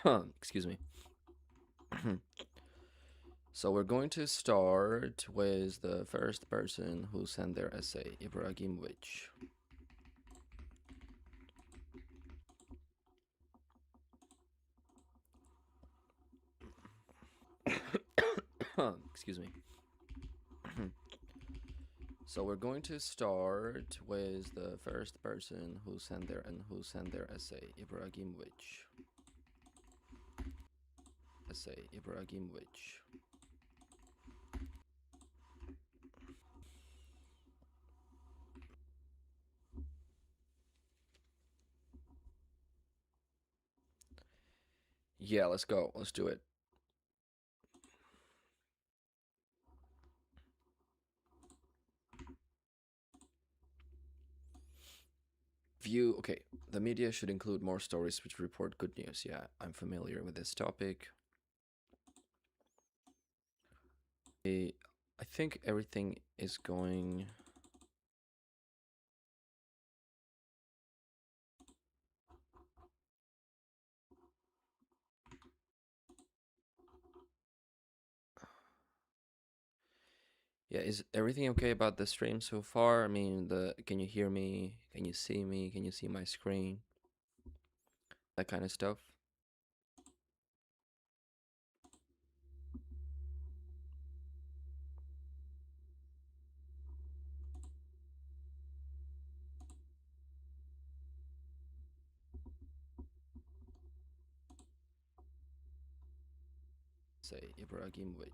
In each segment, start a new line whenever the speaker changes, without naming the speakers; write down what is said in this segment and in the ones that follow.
Excuse me. So we're going to start with the first person who sent their essay, Ibrahimovic. Excuse me. So we're going to start with the first person who sent their essay, Ibrahimovic. Ibrahimovic. Yeah, let's go. Let's do it. View. Okay, the media should include more stories which report good news. Yeah, I'm familiar with this topic. I think everything is going. Yeah, is everything okay about the stream so far? I mean, can you hear me? Can you see me? Can you see my screen? That kind of stuff. Say Ibrahimovic.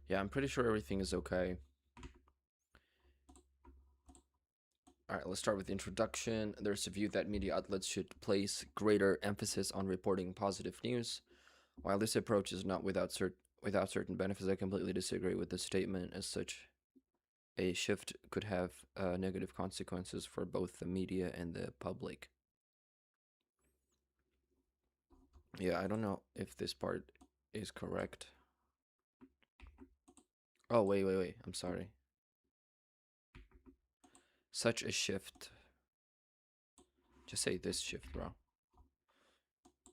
Yeah, I'm pretty sure everything is okay. All right, let's start with the introduction. There's a view that media outlets should place greater emphasis on reporting positive news. While this approach is not without certain benefits, I completely disagree with this statement. As such, a shift could have negative consequences for both the media and the public. Yeah, I don't know if this part is correct. Oh, wait. I'm sorry. Such a shift. Just say this shift, bro.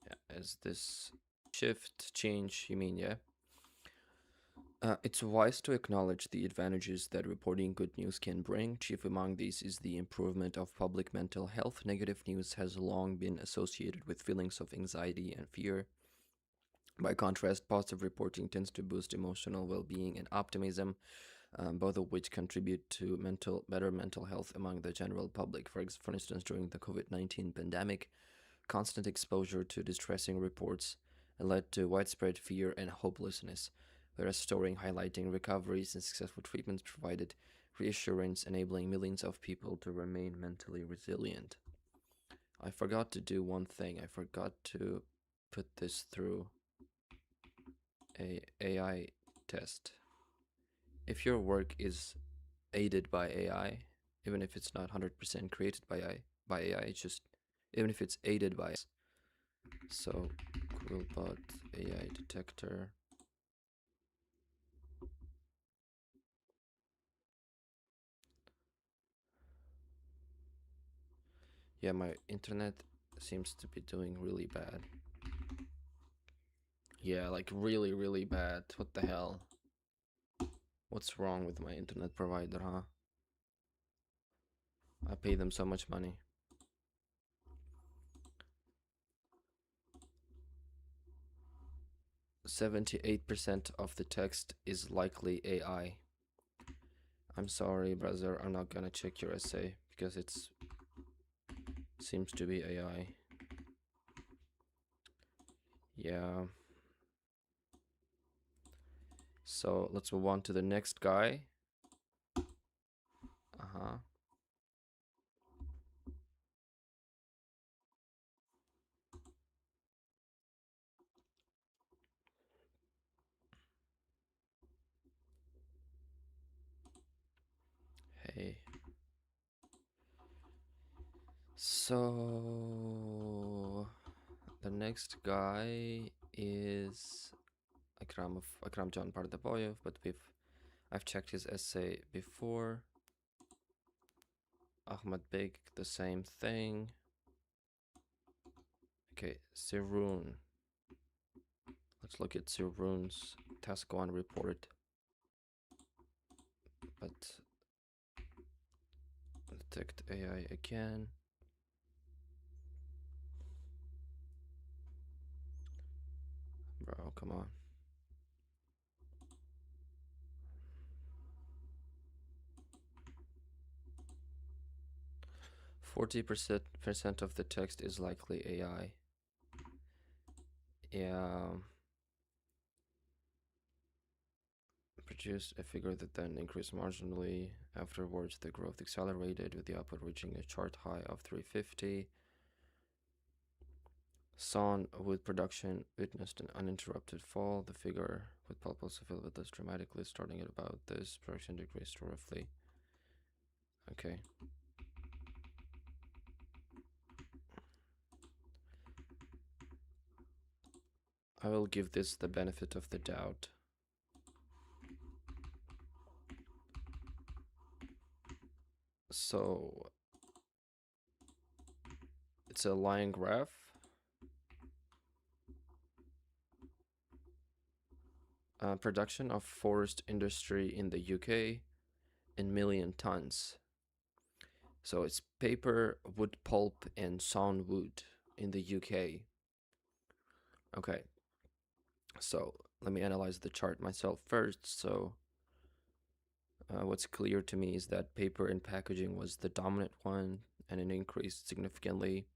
Yeah, as this shift change, you mean, yeah? It's wise to acknowledge the advantages that reporting good news can bring. Chief among these is the improvement of public mental health. Negative news has long been associated with feelings of anxiety and fear. By contrast, positive reporting tends to boost emotional well-being and optimism, both of which contribute to better mental health among the general public. For instance, during the COVID-19 pandemic, constant exposure to distressing reports led to widespread fear and hopelessness, whereas storing highlighting recoveries and successful treatments provided reassurance, enabling millions of people to remain mentally resilient. I forgot to do one thing. I forgot to put this through a AI test. If your work is aided by AI, even if it's not 100% created by AI, it's just even if it's aided by. So Quillbot AI detector. Yeah, my internet seems to be doing really bad. Yeah, like really bad. What the hell? What's wrong with my internet provider, huh? I pay them so much money. 78% of the text is likely AI. I'm sorry, brother. I'm not gonna check your essay because it's seems to be AI. Yeah. So let's move on to the next guy. Uh-huh. Hey. So the next guy is Akram John Pardaboyev, but I've checked his essay before. Ahmad Beg, the same thing. Okay, Sirun. Let's look at Sirun's task 1 report. But detect AI again. Bro, come on. 40% of the text is likely AI. Yeah. Produced a figure that then increased marginally. Afterwards, the growth accelerated with the output reaching a chart high of 350. Sawn wood production witnessed an uninterrupted fall. The figure with pulp also fell with this dramatically, starting at about this. Production decreased roughly. Okay. I will give this the benefit of the doubt. So it's a line graph. Production of forest industry in the UK in million tons. So it's paper, wood pulp, and sawn wood in the UK. Okay. So let me analyze the chart myself first. So what's clear to me is that paper and packaging was the dominant one, and it increased significantly.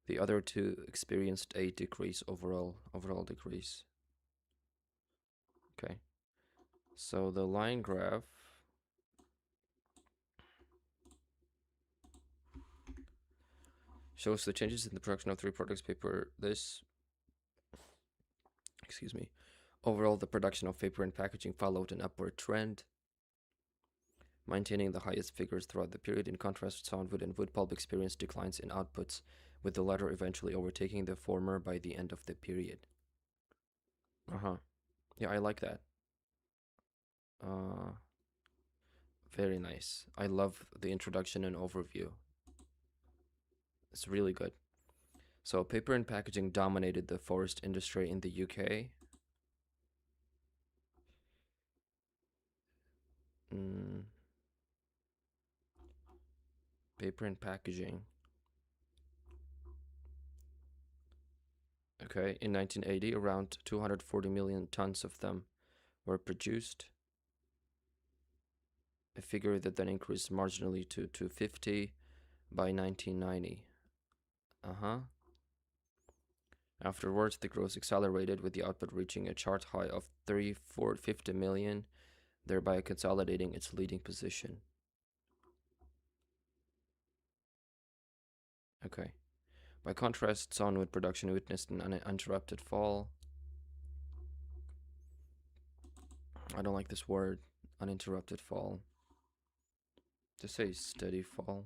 The other two experienced a decrease, overall decrease. Okay. So the line graph shows the changes in the production of three products: paper, excuse me. Overall, the production of paper and packaging followed an upward trend, maintaining the highest figures throughout the period. In contrast, sawnwood and wood pulp experienced declines in outputs, with the latter eventually overtaking the former by the end of the period. Yeah, I like that. Very nice. I love the introduction and overview. It's really good. So, paper and packaging dominated the forest industry in the UK. Paper and packaging. Okay, in 1980, around 240 million tons of them were produced, a figure that then increased marginally to 250 by 1990. Afterwards, the growth accelerated, with the output reaching a chart high of 350 million, thereby consolidating its leading position. Okay. By contrast, sawnwood production witnessed an uninterrupted fall. I don't like this word, uninterrupted fall. Just say steady fall.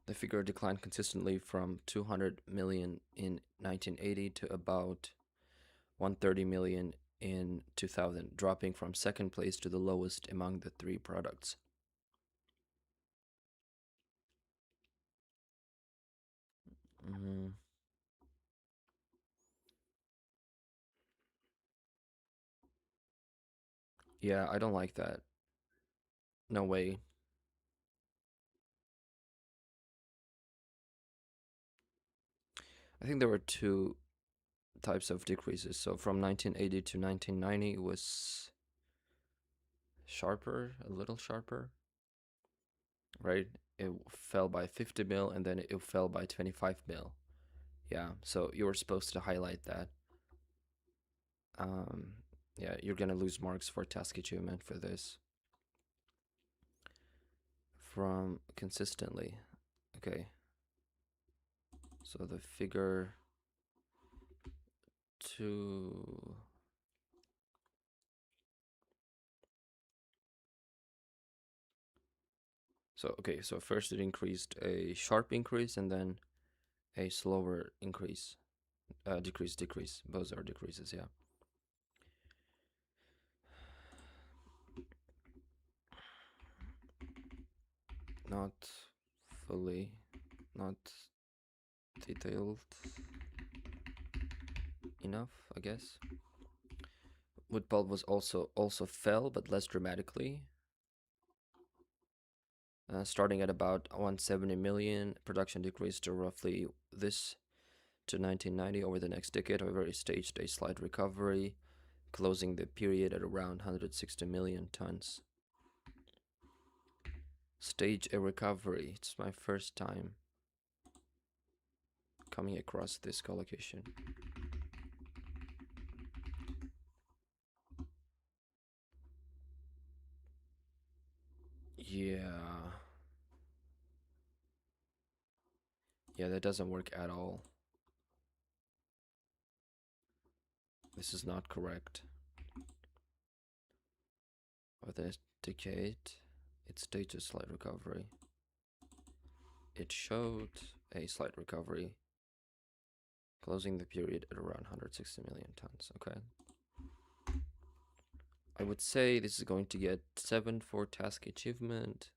The figure declined consistently from 200 million in 1980 to about 130 million in 2000, dropping from second place to the lowest among the three products. Yeah, I don't like that. No way. I think there were two types of decreases. So from 1980 to 1990 was sharper, a little sharper, right? It fell by 50 mil and then it fell by 25 mil. Yeah, so you were supposed to highlight that. Yeah, you're gonna lose marks for task achievement for this. From consistently. Okay. So the figure 2. So, okay, so first it increased a sharp increase and then a slower increase. Decrease. Both are decreases, yeah. not fully, not detailed enough, I guess. Wood pulp was also fell, but less dramatically. Starting at about 170 million, production decreased to roughly this to 1990 over the next decade. However, it staged a slight recovery, closing the period at around 160 million tons. Stage a recovery. It's my first time coming across this collocation. Yeah. Yeah, that doesn't work at all. This is not correct. Over the decade, it staged a slight recovery. It showed a slight recovery, closing the period at around 160 million tons. Okay. I would say this is going to get 7 for task achievement.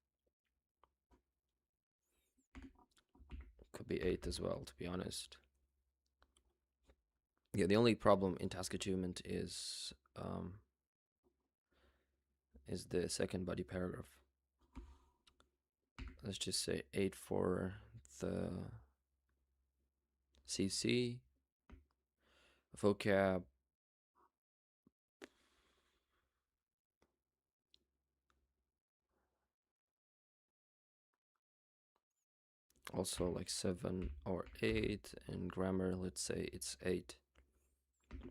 Could be 8 as well, to be honest. Yeah, the only problem in task achievement is the second body paragraph. Let's just say 8 for the CC. Vocab. Also like 7 or 8. And grammar, let's say it's 8.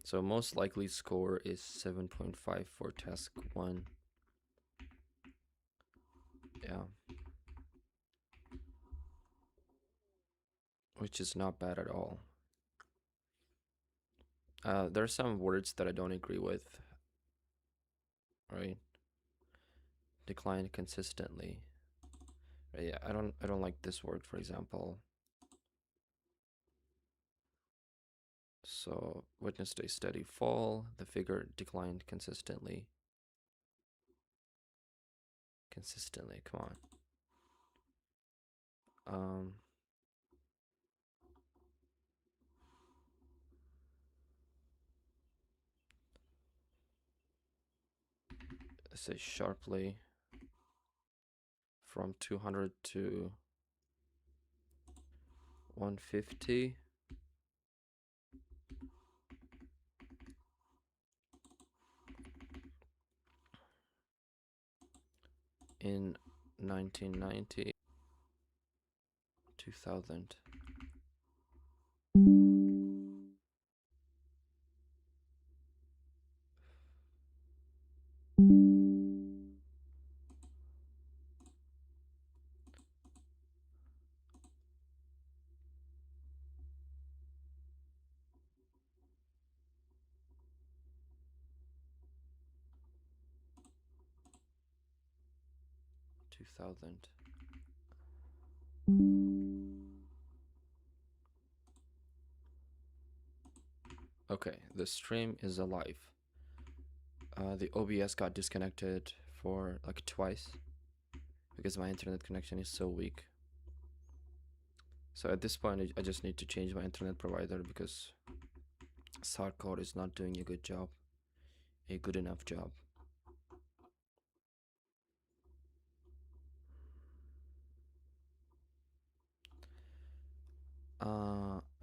So most likely score is 7.5 for task 1. Yeah. Which is not bad at all. There are some words that I don't agree with. Right? Decline consistently. Right, yeah, I don't like this word, for example. So witnessed a steady fall. The figure declined consistently. Consistently, come on. Let's say sharply from 200 to 150. In 1990, 2000. Okay, the stream is alive. The OBS got disconnected for like twice because my internet connection is so weak. So at this point, I just need to change my internet provider because Sarkor is not doing a good enough job.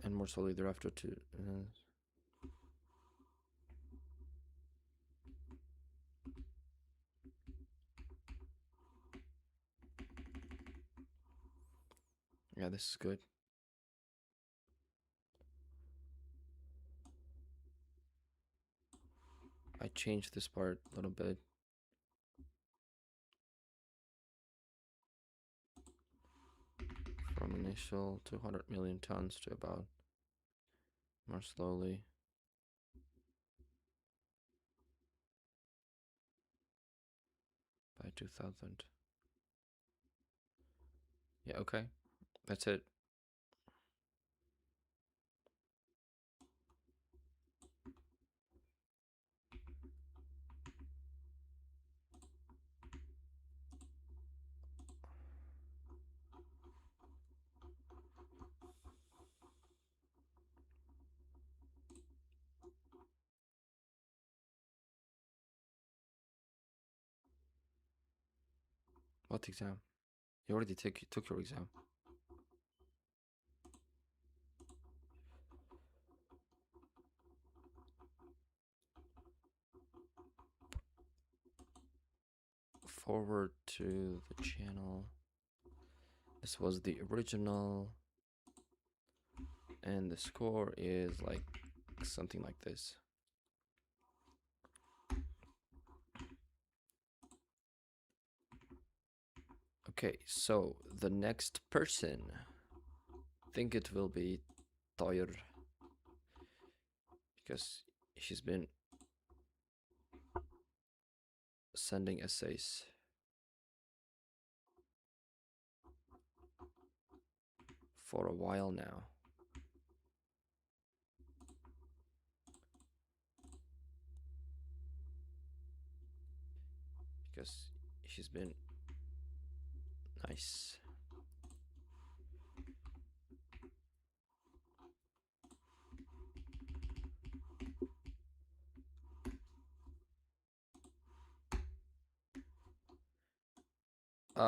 And more slowly thereafter too. Yeah, this is good. I changed this part a little bit. From initial 200 million tons to about more slowly. By 2000. Yeah, okay. That's it. What exam? You already took your exam. Forward to the channel. This was the original. And the score is like something like this. Okay, so the next person, I think it will be Toyer, because she's been sending essays for a while now. Because she's been nice.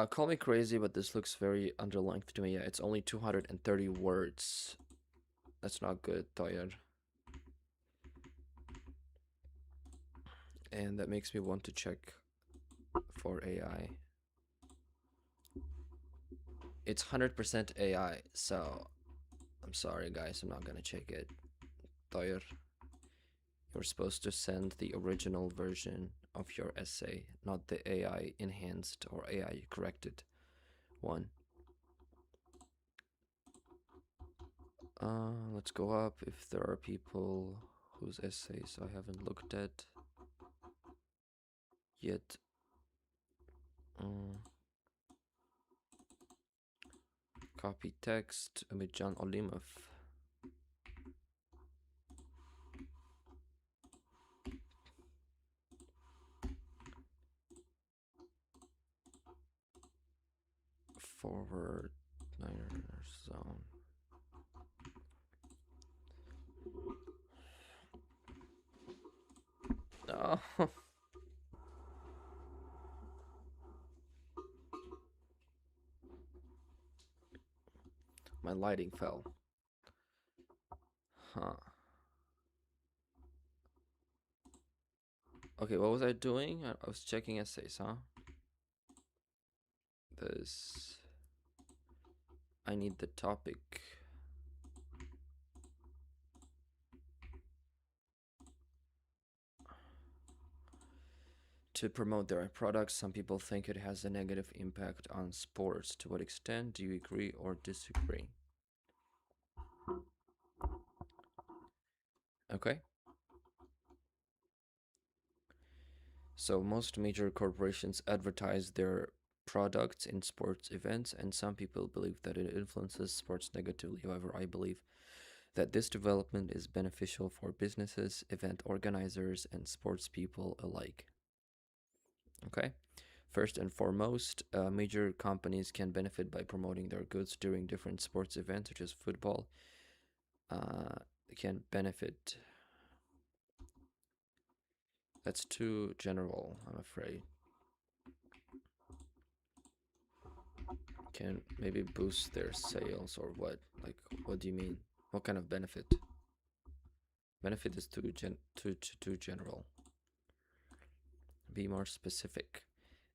Call me crazy, but this looks very underlength to me. Yeah, it's only 230 words. That's not good, Toyer. And that makes me want to check for AI. It's 100% AI, so I'm sorry, guys. I'm not gonna check it. Toyer, you're supposed to send the original version of your essay, not the AI enhanced or AI corrected one. Let's go up if there are people whose essays I haven't looked at yet. Copy text, Umidjan Olimov. Forward Niners zone. No. My lighting fell. Huh. Okay, what was I doing? I was checking essays, huh? This. I need the topic. To promote their products, some people think it has a negative impact on sports. To what extent do you agree or disagree? Okay. So most major corporations advertise their products in sports events, and some people believe that it influences sports negatively. However, I believe that this development is beneficial for businesses, event organizers, and sports people alike. Okay. First and foremost, major companies can benefit by promoting their goods during different sports events, such as football. Can benefit. That's too general, I'm afraid. Can maybe boost their sales or what? Like, what do you mean? What kind of benefit? Benefit is too general. Be more specific.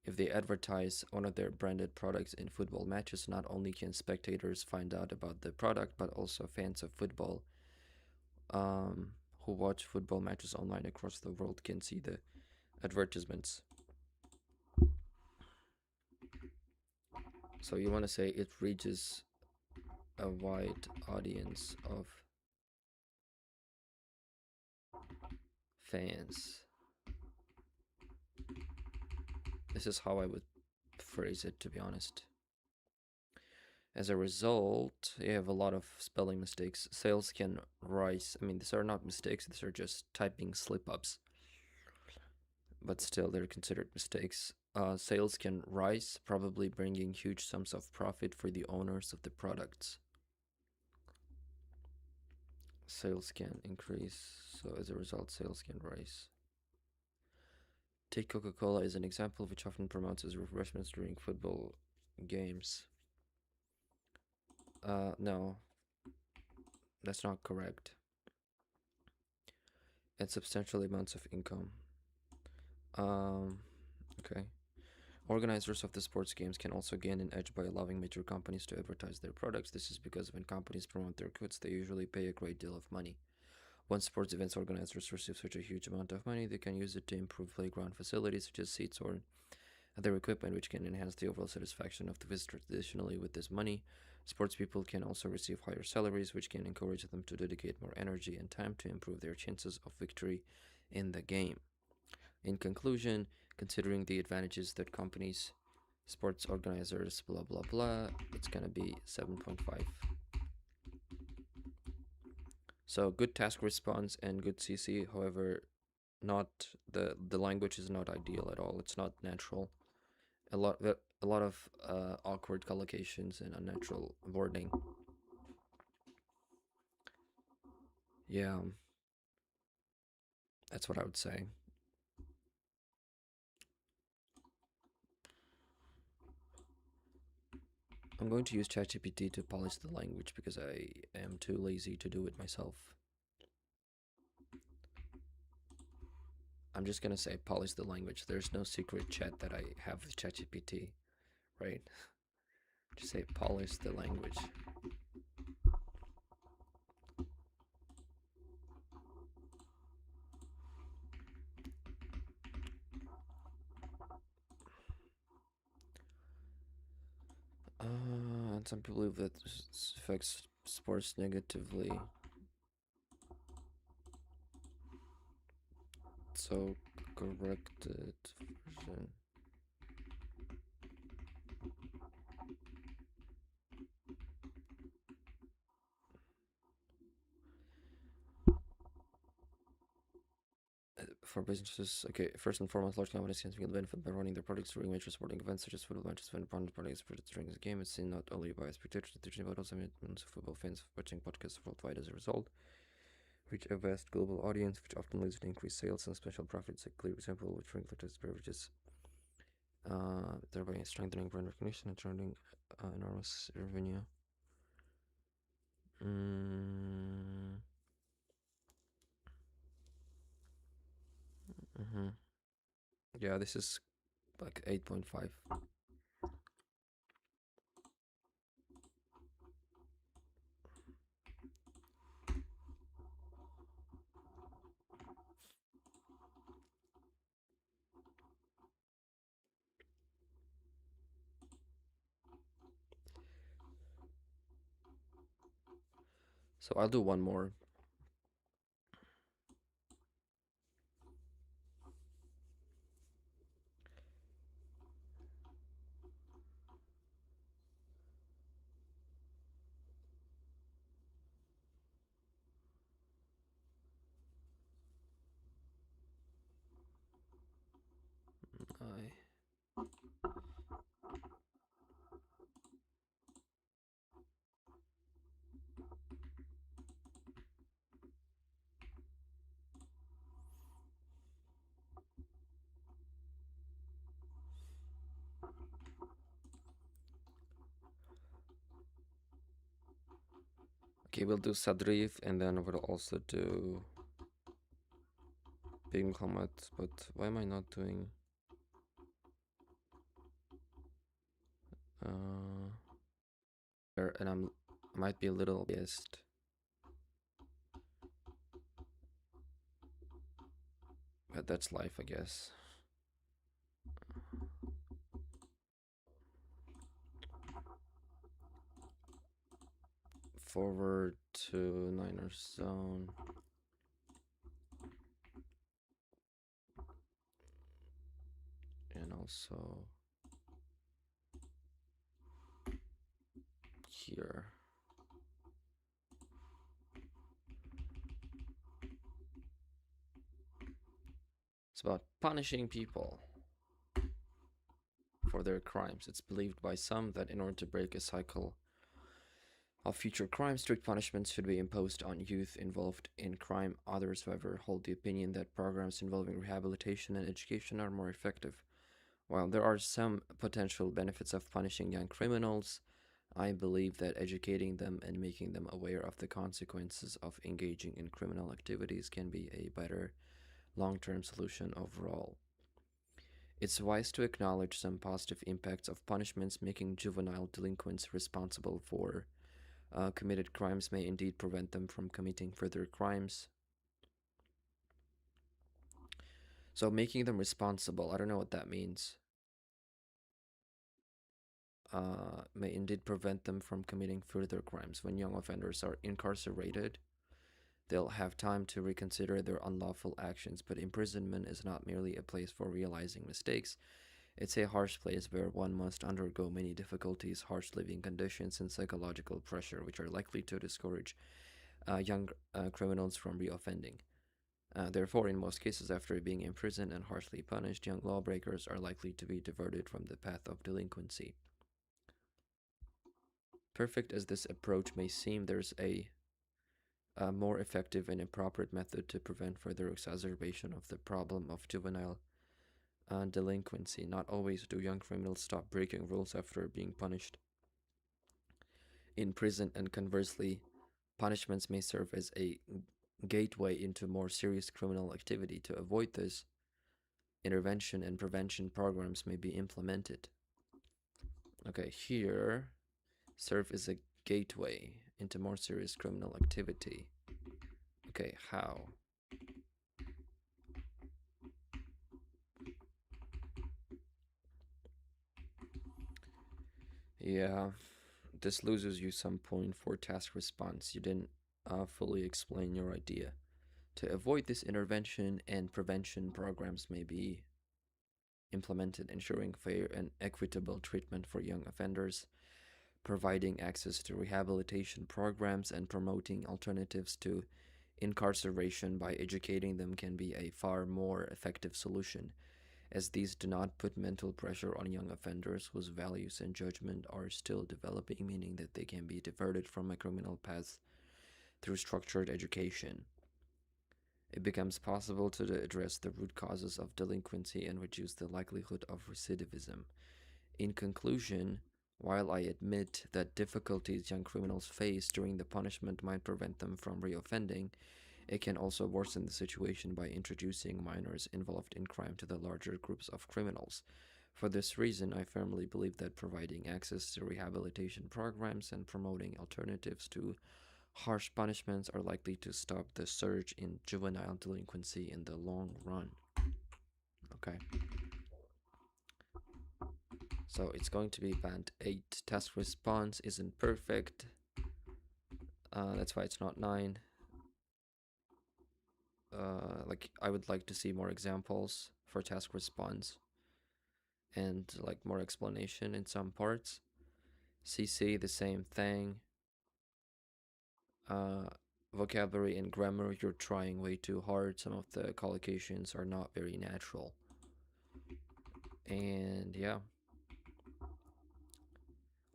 If they advertise one of their branded products in football matches, not only can spectators find out about the product, but also fans of football who watch football matches online across the world can see the advertisements. So you want to say it reaches a wide audience of fans. This is how I would phrase it, to be honest. As a result, you have a lot of spelling mistakes. Sales can rise. I mean, these are not mistakes, these are just typing slip ups. But still, they're considered mistakes. Sales can rise, probably bringing huge sums of profit for the owners of the products. Sales can increase, so as a result, sales can rise. Take Coca-Cola as an example, which often promotes as refreshments during football games. No, that's not correct. And substantial amounts of income. Okay. Organizers of the sports games can also gain an edge by allowing major companies to advertise their products. This is because when companies promote their goods, they usually pay a great deal of money. Once sports events organizers receive such a huge amount of money, they can use it to improve playground facilities such as seats or other equipment, which can enhance the overall satisfaction of the visitor. Additionally, with this money, sports people can also receive higher salaries, which can encourage them to dedicate more energy and time to improve their chances of victory in the game. In conclusion, considering the advantages that companies, sports organizers, blah blah blah, it's gonna be 7.5. So good task response and good CC. However, not the language is not ideal at all. It's not natural. A lot of awkward collocations and unnatural wording. Yeah, that's what I would say. I'm going to use ChatGPT to polish the language because I am too lazy to do it myself. I'm just gonna say polish the language. There's no secret chat that I have with ChatGPT, right? Just say polish the language. And some people believe that this affects sports negatively. So corrected version. For businesses, okay, first and foremost, large companies can feel benefit by running their products during major sporting events such as football matches. When opponent products during the game, it's seen not only by spectators, but also millions of football fans watching podcasts worldwide as a result. Reach a vast global audience, which often leads to increased sales and special profits. A clear example with drink-related beverages, thereby strengthening brand recognition and generating enormous revenue. Yeah, this is like 8.5. So I'll do one more. I Okay, we'll do Sadriv and then we'll also do Big Muhammad, but why am I not doing and I might be a little biased. But that's life, I guess. Forward to Niners zone. And also here. It's about punishing people for their crimes. It's believed by some that in order to break a cycle of future crimes, strict punishments should be imposed on youth involved in crime. Others, however, hold the opinion that programs involving rehabilitation and education are more effective. While there are some potential benefits of punishing young criminals, I believe that educating them and making them aware of the consequences of engaging in criminal activities can be a better long term solution overall. It's wise to acknowledge some positive impacts of punishments. Making juvenile delinquents responsible for committed crimes may indeed prevent them from committing further crimes. So, making them responsible, I don't know what that means, may indeed prevent them from committing further crimes. When young offenders are incarcerated, they'll have time to reconsider their unlawful actions, but imprisonment is not merely a place for realizing mistakes. It's a harsh place where one must undergo many difficulties, harsh living conditions, and psychological pressure, which are likely to discourage young criminals from reoffending. Therefore, in most cases, after being imprisoned and harshly punished, young lawbreakers are likely to be diverted from the path of delinquency. Perfect as this approach may seem, there's a more effective and appropriate method to prevent further exacerbation of the problem of juvenile delinquency. Not always do young criminals stop breaking rules after being punished in prison, and conversely, punishments may serve as a gateway into more serious criminal activity. To avoid this, intervention and prevention programs may be implemented. Okay, here, serve as a gateway into more serious criminal activity. Okay, how? Yeah, this loses you some point for task response. You didn't fully explain your idea. To avoid this, intervention and prevention programs may be implemented, ensuring fair and equitable treatment for young offenders, providing access to rehabilitation programs, and promoting alternatives to incarceration by educating them can be a far more effective solution, as these do not put mental pressure on young offenders whose values and judgment are still developing, meaning that they can be diverted from a criminal path through structured education. It becomes possible to address the root causes of delinquency and reduce the likelihood of recidivism. In conclusion, while I admit that difficulties young criminals face during the punishment might prevent them from reoffending, it can also worsen the situation by introducing minors involved in crime to the larger groups of criminals. For this reason, I firmly believe that providing access to rehabilitation programs and promoting alternatives to harsh punishments are likely to stop the surge in juvenile delinquency in the long run. Okay, so it's going to be band 8. Task response isn't perfect. That's why it's not 9. Like, I would like to see more examples for task response and like more explanation in some parts. CC, the same thing. Uh, Vocabulary and grammar, you're trying way too hard. Some of the collocations are not very natural. And yeah,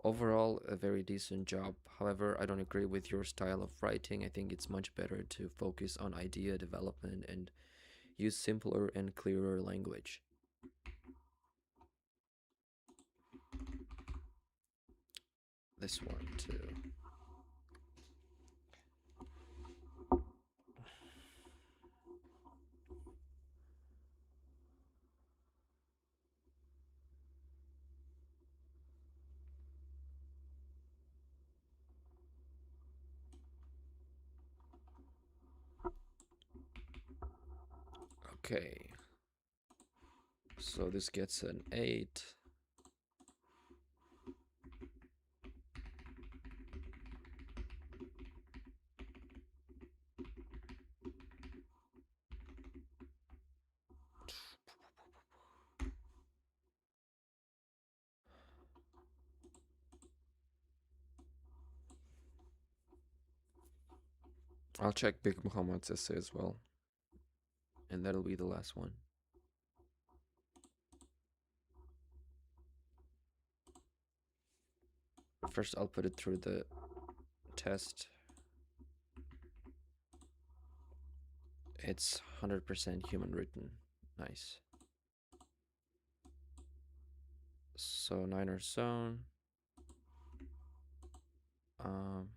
overall, a very decent job. However, I don't agree with your style of writing. I think it's much better to focus on idea development and use simpler and clearer language. This one too. Okay, so this gets an 8. I'll check Big Muhammad's essay as well, and that'll be the last one. First, I'll put it through the test. It's 100% human written. Nice. So Niner Zone. Um,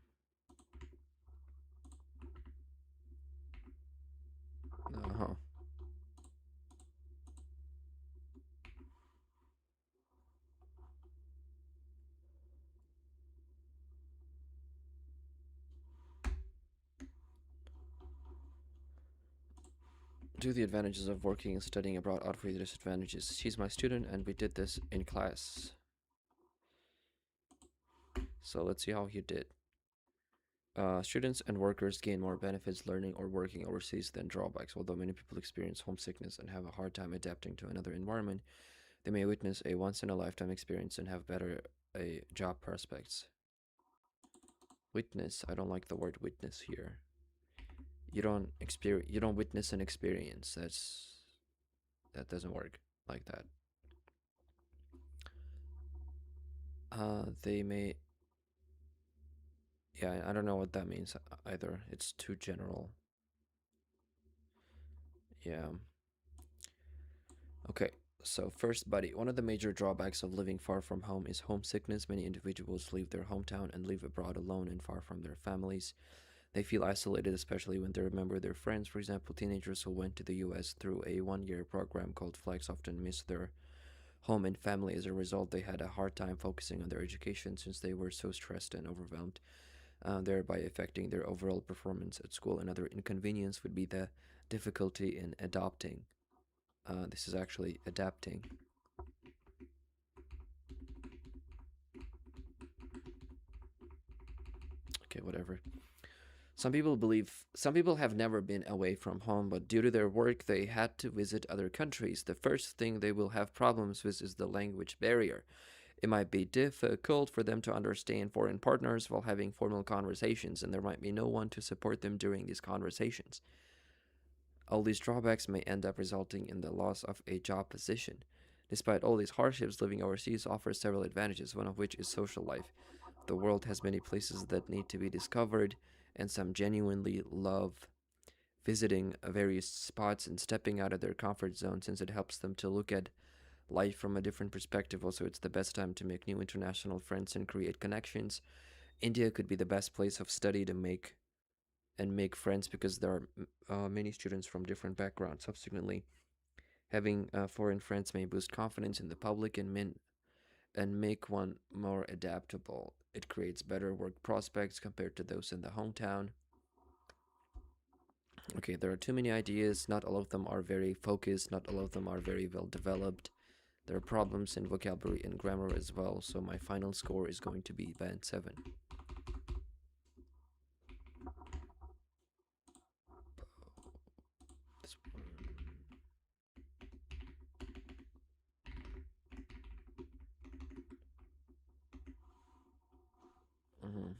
uh-huh. Do the advantages of working and studying abroad outweigh the disadvantages? She's my student and we did this in class. So let's see how you did. Students and workers gain more benefits learning or working overseas than drawbacks. Although many people experience homesickness and have a hard time adapting to another environment, they may witness a once in a lifetime experience and have better job prospects. Witness, I don't like the word witness here. You don't witness an experience. That doesn't work like that. They may, yeah, I don't know what that means either. It's too general. Yeah. Okay. So first, buddy, one of the major drawbacks of living far from home is homesickness. Many individuals leave their hometown and live abroad alone and far from their families. They feel isolated, especially when they remember their friends. For example, teenagers who went to the US through a 1 year program called Flex often miss their home and family. As a result, they had a hard time focusing on their education since they were so stressed and overwhelmed, thereby affecting their overall performance at school. Another inconvenience would be the difficulty in adopting. This is actually adapting. Okay, whatever. Some people have never been away from home, but due to their work, they had to visit other countries. The first thing they will have problems with is the language barrier. It might be difficult for them to understand foreign partners while having formal conversations, and there might be no one to support them during these conversations. All these drawbacks may end up resulting in the loss of a job position. Despite all these hardships, living overseas offers several advantages, one of which is social life. The world has many places that need to be discovered, and some genuinely love visiting various spots and stepping out of their comfort zone since it helps them to look at life from a different perspective. Also, it's the best time to make new international friends and create connections. India could be the best place of study to make friends because there are many students from different backgrounds. Subsequently, having foreign friends may boost confidence in the public and make one more adaptable. It creates better work prospects compared to those in the hometown. Okay, there are too many ideas. Not all of them are very focused. Not all of them are very well developed. There are problems in vocabulary and grammar as well. So my final score is going to be band 7. This one. Mhm.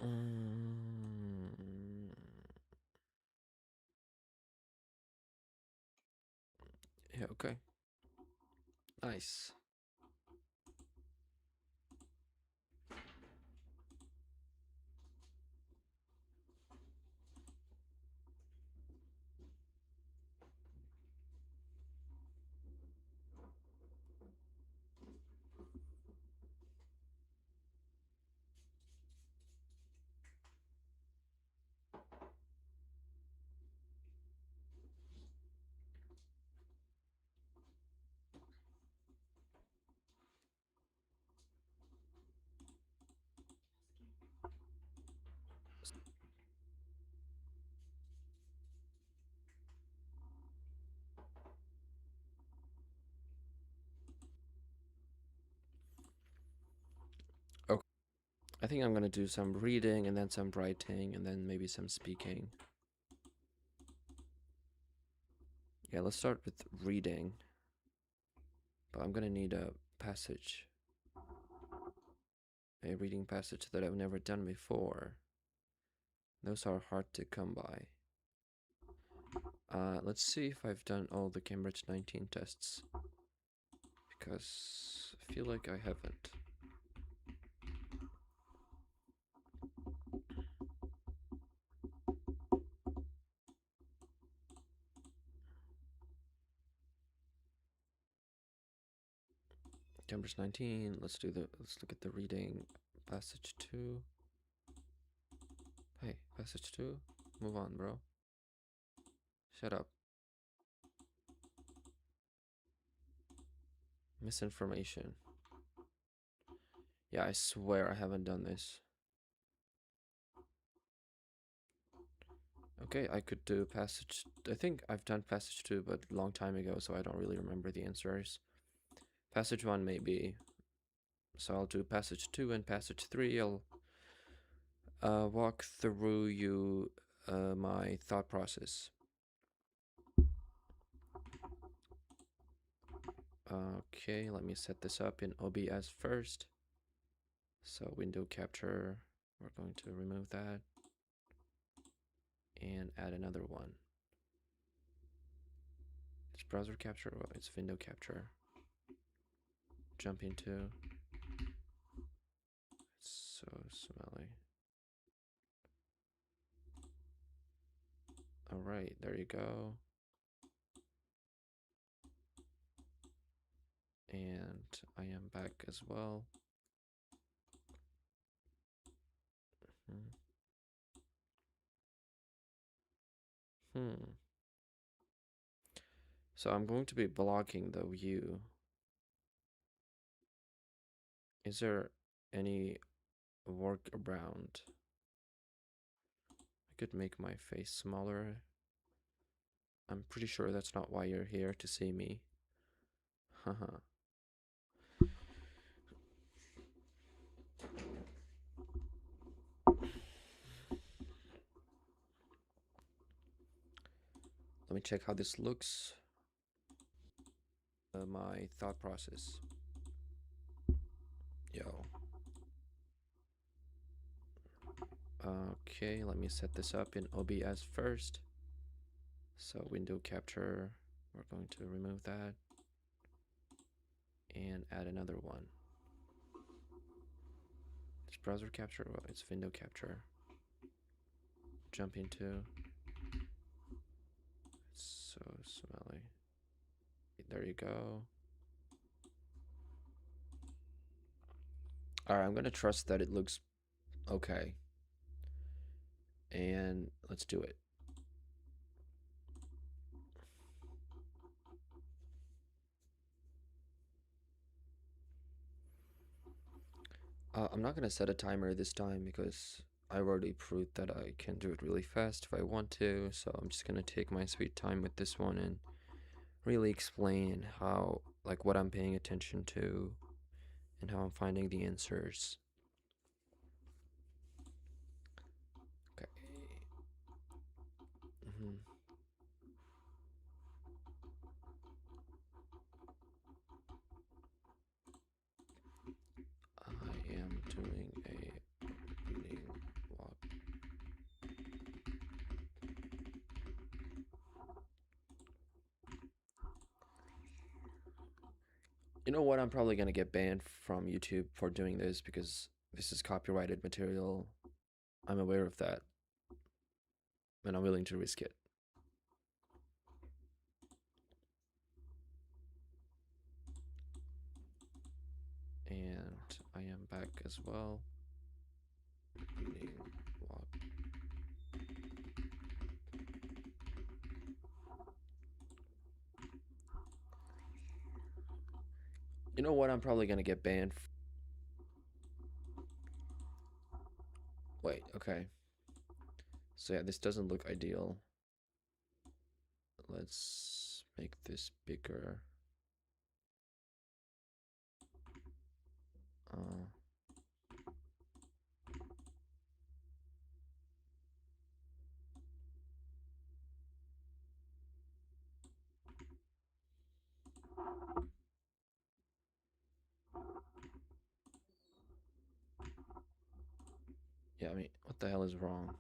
Mm, yeah, okay. Nice. I think I'm gonna do some reading and then some writing and then maybe some speaking. Yeah, let's start with reading. But I'm gonna need a passage. A reading passage that I've never done before. Those are hard to come by. Let's see if I've done all the Cambridge 19 tests. Because I feel like I haven't. Cambridge 19, let's look at the reading. Passage 2. Hey, passage 2? Move on, bro. Shut up. Misinformation. Yeah, I swear I haven't done this. Okay, I could do passage. I think I've done passage 2, but a long time ago, so I don't really remember the answers. Passage 1, maybe. So I'll do passage 2 and passage 3. I'll walk through you my thought process. Okay, let me set this up in OBS first. So window capture, we're going to remove that and add another one. It's browser capture, well, it's window capture. Jump into, it's so smelly. All right, there you go. And I am back as well. Hmm. So I'm going to be blocking the view. Is there any workaround? I could make my face smaller. I'm pretty sure that's not why you're here to see me. Haha. Let me check how this looks. My thought process. Yo. Okay, let me set this up in OBS first. So window capture, we're going to remove that and add another one. It's browser capture, well, it's window capture. Jump into, it's so smelly. There you go. All right, I'm gonna trust that it looks okay. And let's do it. I'm not gonna set a timer this time because I already proved that I can do it really fast if I want to. So I'm just gonna take my sweet time with this one and really explain how, like, what I'm paying attention to and how I'm finding the answers. Okay. Mm-hmm. I am doing a reading walk. You know what? I'm probably gonna get banned from YouTube for doing this because this is copyrighted material. I'm aware of that, and I'm willing to risk it. And I am back as well. Reading walk. You know what? I'm probably gonna get banned. Wait, okay. So yeah, this doesn't look ideal. Let's make this bigger. Uh, Yeah, I mean, what the hell is wrong?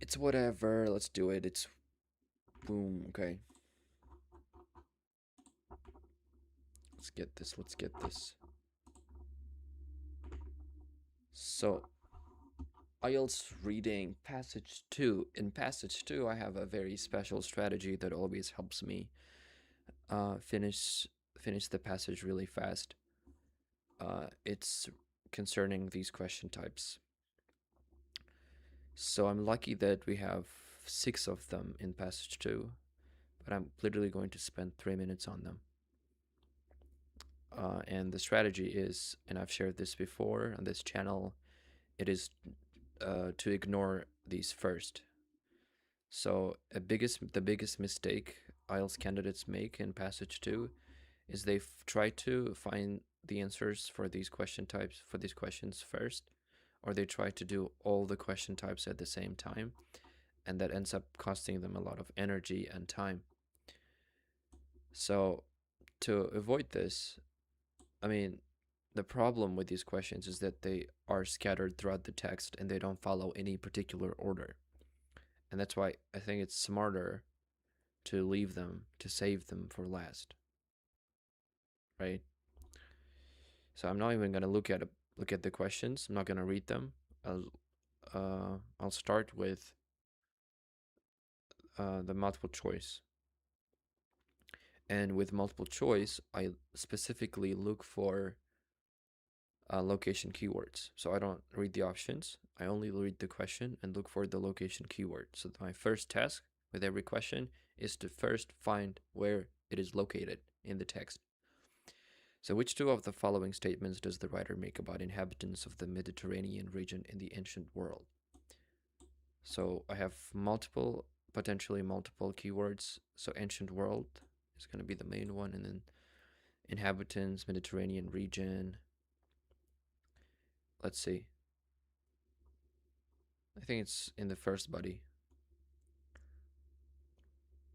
It's whatever. Let's do it. It's boom. Okay. Let's get this. Let's get this. So, IELTS reading passage 2. In passage 2, I have a very special strategy that always helps me finish the passage really fast. It's concerning these question types. So I'm lucky that we have 6 of them in passage 2, but I'm literally going to spend 3 minutes on them. And the strategy is, and I've shared this before on this channel, it is to ignore these first. So the biggest mistake IELTS candidates make in passage 2 is they try to find the answers for these question types, for these questions first, or they try to do all the question types at the same time, and that ends up costing them a lot of energy and time. So to avoid this, I mean, the problem with these questions is that they are scattered throughout the text and they don't follow any particular order. And that's why I think it's smarter to leave them, to save them for last, right? So I'm not even gonna look at the questions. I'm not gonna read them. I'll start with the multiple choice. And with multiple choice, I specifically look for location keywords. So I don't read the options. I only read the question and look for the location keyword. So my first task with every question is to first find where it is located in the text. So which two of the following statements does the writer make about inhabitants of the Mediterranean region in the ancient world? So I have potentially multiple keywords. So ancient world is going to be the main one, and then inhabitants, Mediterranean region. Let's see. I think it's in the first body.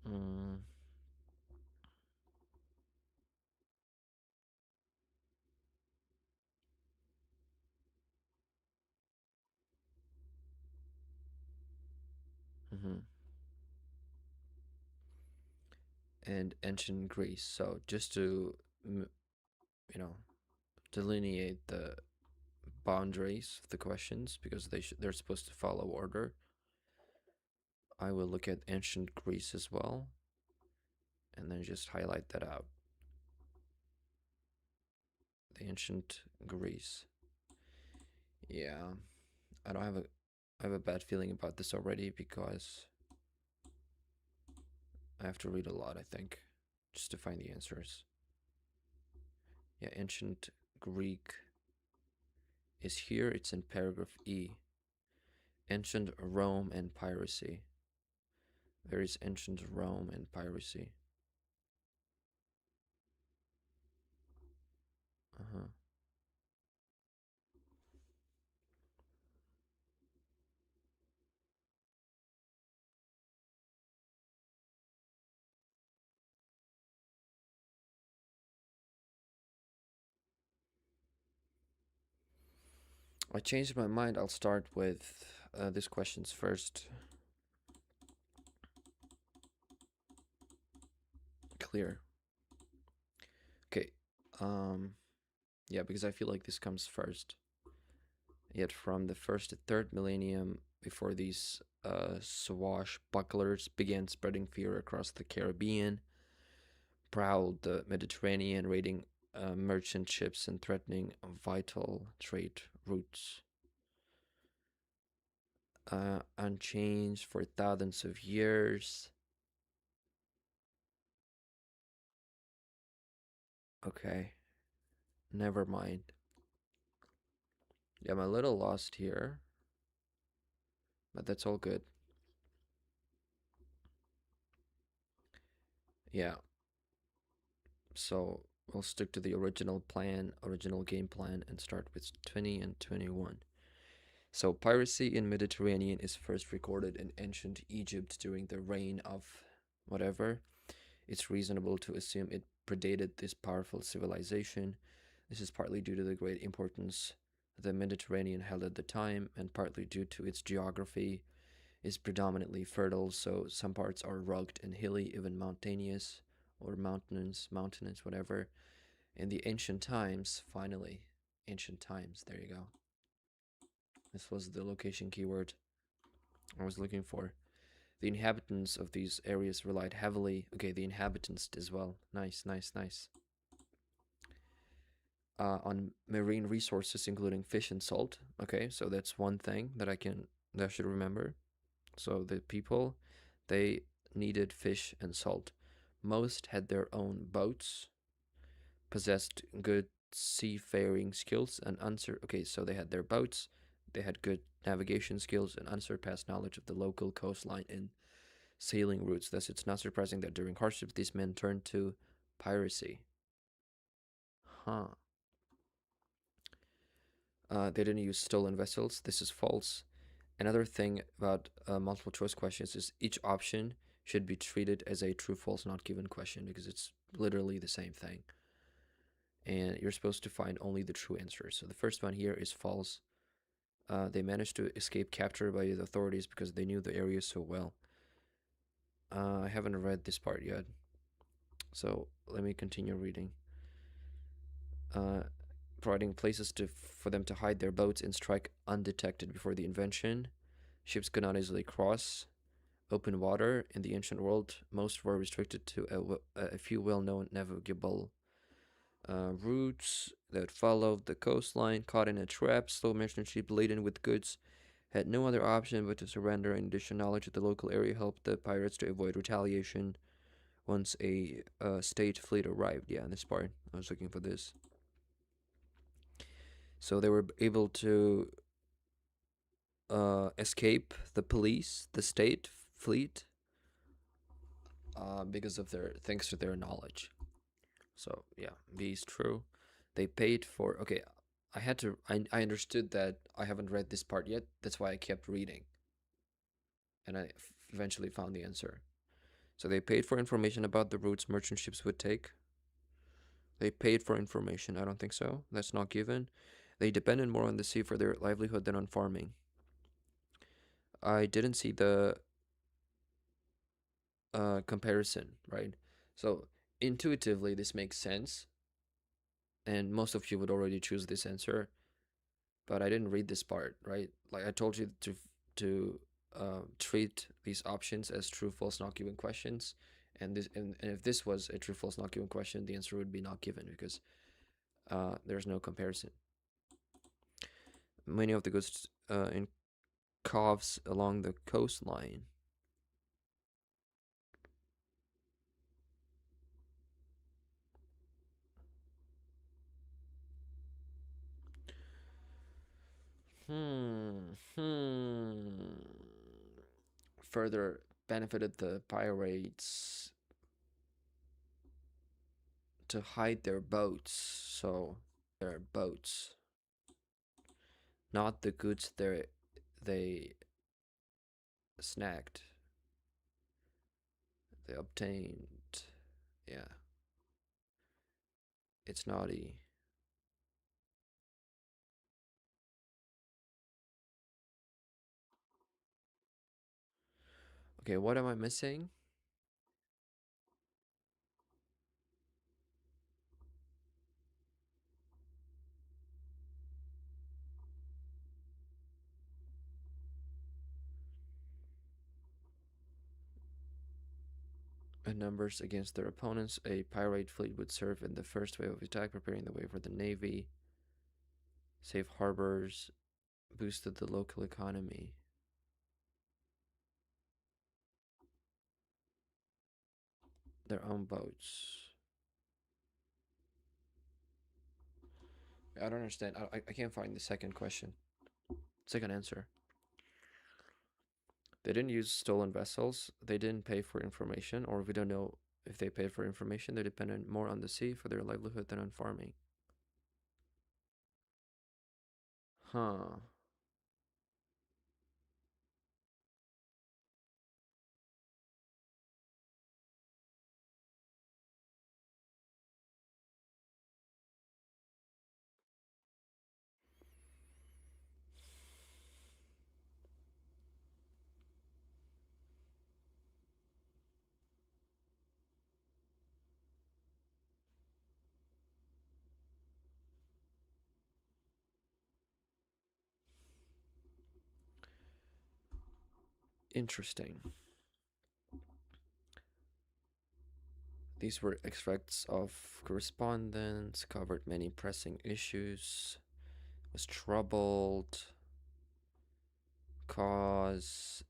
Mm, hmm And ancient Greece. So just to, you know, delineate the boundaries of the questions because they're supposed to follow order. I will look at ancient Greece as well, and then just highlight that out. The ancient Greece. Yeah, I don't have a I have a bad feeling about this already because I have to read a lot, I think, just to find the answers. Yeah, ancient Greek is here. It's in paragraph E. Ancient Rome and piracy. There is ancient Rome and piracy. Uh-huh. I changed my mind. I'll start with these questions first. Clear. Okay. Um, yeah, because I feel like this comes first. Yet from the first to third millennium, before these swashbucklers began spreading fear across the Caribbean, prowled the Mediterranean, raiding merchant ships and threatening vital trade routes. Unchanged for thousands of years. Okay, never mind. Yeah, I'm a little lost here, but that's all good. Yeah, so we'll stick to the original plan, original game plan, and start with 20 and 21. So piracy in Mediterranean is first recorded in ancient Egypt during the reign of whatever. It's reasonable to assume it predated this powerful civilization. This is partly due to the great importance the Mediterranean held at the time, and partly due to its geography. Is predominantly fertile, so some parts are rugged and hilly, even mountainous or mountainous, whatever. In the ancient times, finally, ancient times, there you go. This was the location keyword I was looking for. The inhabitants of these areas relied heavily. Okay, the inhabitants as well. Nice, nice, nice. On marine resources, including fish and salt. Okay, so that's one thing that I should remember. So the people, they needed fish and salt. Most had their own boats, possessed good seafaring skills, and okay, so they had their boats, they had good navigation skills and unsurpassed knowledge of the local coastline and sailing routes. Thus, it's not surprising that during hardships, these men turned to piracy. Huh. They didn't use stolen vessels. This is false. Another thing about multiple choice questions is each option should be treated as a true, false, not given question because it's literally the same thing. And you're supposed to find only the true answer. So the first one here is false. They managed to escape capture by the authorities because they knew the area so well. I haven't read this part yet. So let me continue reading. Providing places for them to hide their boats and strike undetected before the invention. Ships could not easily cross open water. In the ancient world, most were restricted to a few well-known navigable routes that followed the coastline. Caught in a trap, slow merchant ship laden with goods had no other option but to surrender. In addition, knowledge of the local area helped the pirates to avoid retaliation once a state fleet arrived. Yeah, in this part, I was looking for this. So they were able to escape the police, the state fleet, because of thanks to their knowledge. So yeah, B is true. They paid for. Okay, I understood that I haven't read this part yet. That's why I kept reading, and I eventually found the answer. So they paid for information about the routes merchant ships would take. They paid for information. I don't think so. That's not given. They depended more on the sea for their livelihood than on farming. I didn't see the comparison, right? So intuitively, this makes sense, and most of you would already choose this answer, but I didn't read this part, right? Like I told you to treat these options as true, false, not given questions, and if this was a true, false, not given question, the answer would be not given because there's no comparison. Many of the goods in coves along the coastline. Hmm. Further benefited the pirates to hide their boats. So their boats, not the goods they snagged, they obtained. Yeah, it's naughty. Okay, what am I missing? In numbers against their opponents, a pirate fleet would serve in the first wave of attack, preparing the way for the navy. Safe harbors boosted the local economy. Their own boats. I don't understand. I can't find the second question. Second answer. They didn't use stolen vessels. They didn't pay for information, or we don't know If they paid for information, they depended more on the sea for their livelihood than on farming. Huh. Interesting. These were extracts of correspondence, covered many pressing issues, was troubled, cause.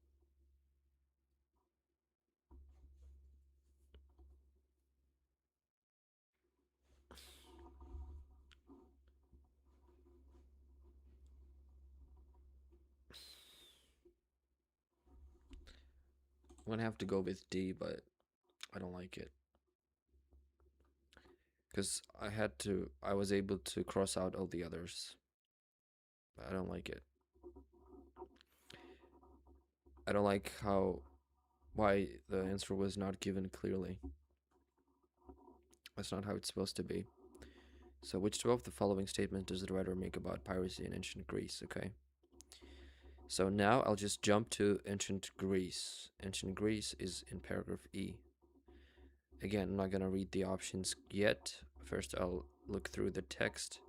I'm gonna have to go with D, but I don't like it. Because I was able to cross out all the others. But I don't like it. I don't like why the answer was not given clearly. That's not how it's supposed to be. So, which 12 of the following statements does the writer make about piracy in ancient Greece? Okay. So now I'll just jump to ancient Greece. Ancient Greece is in paragraph E. Again, I'm not going to read the options yet. First, I'll look through the text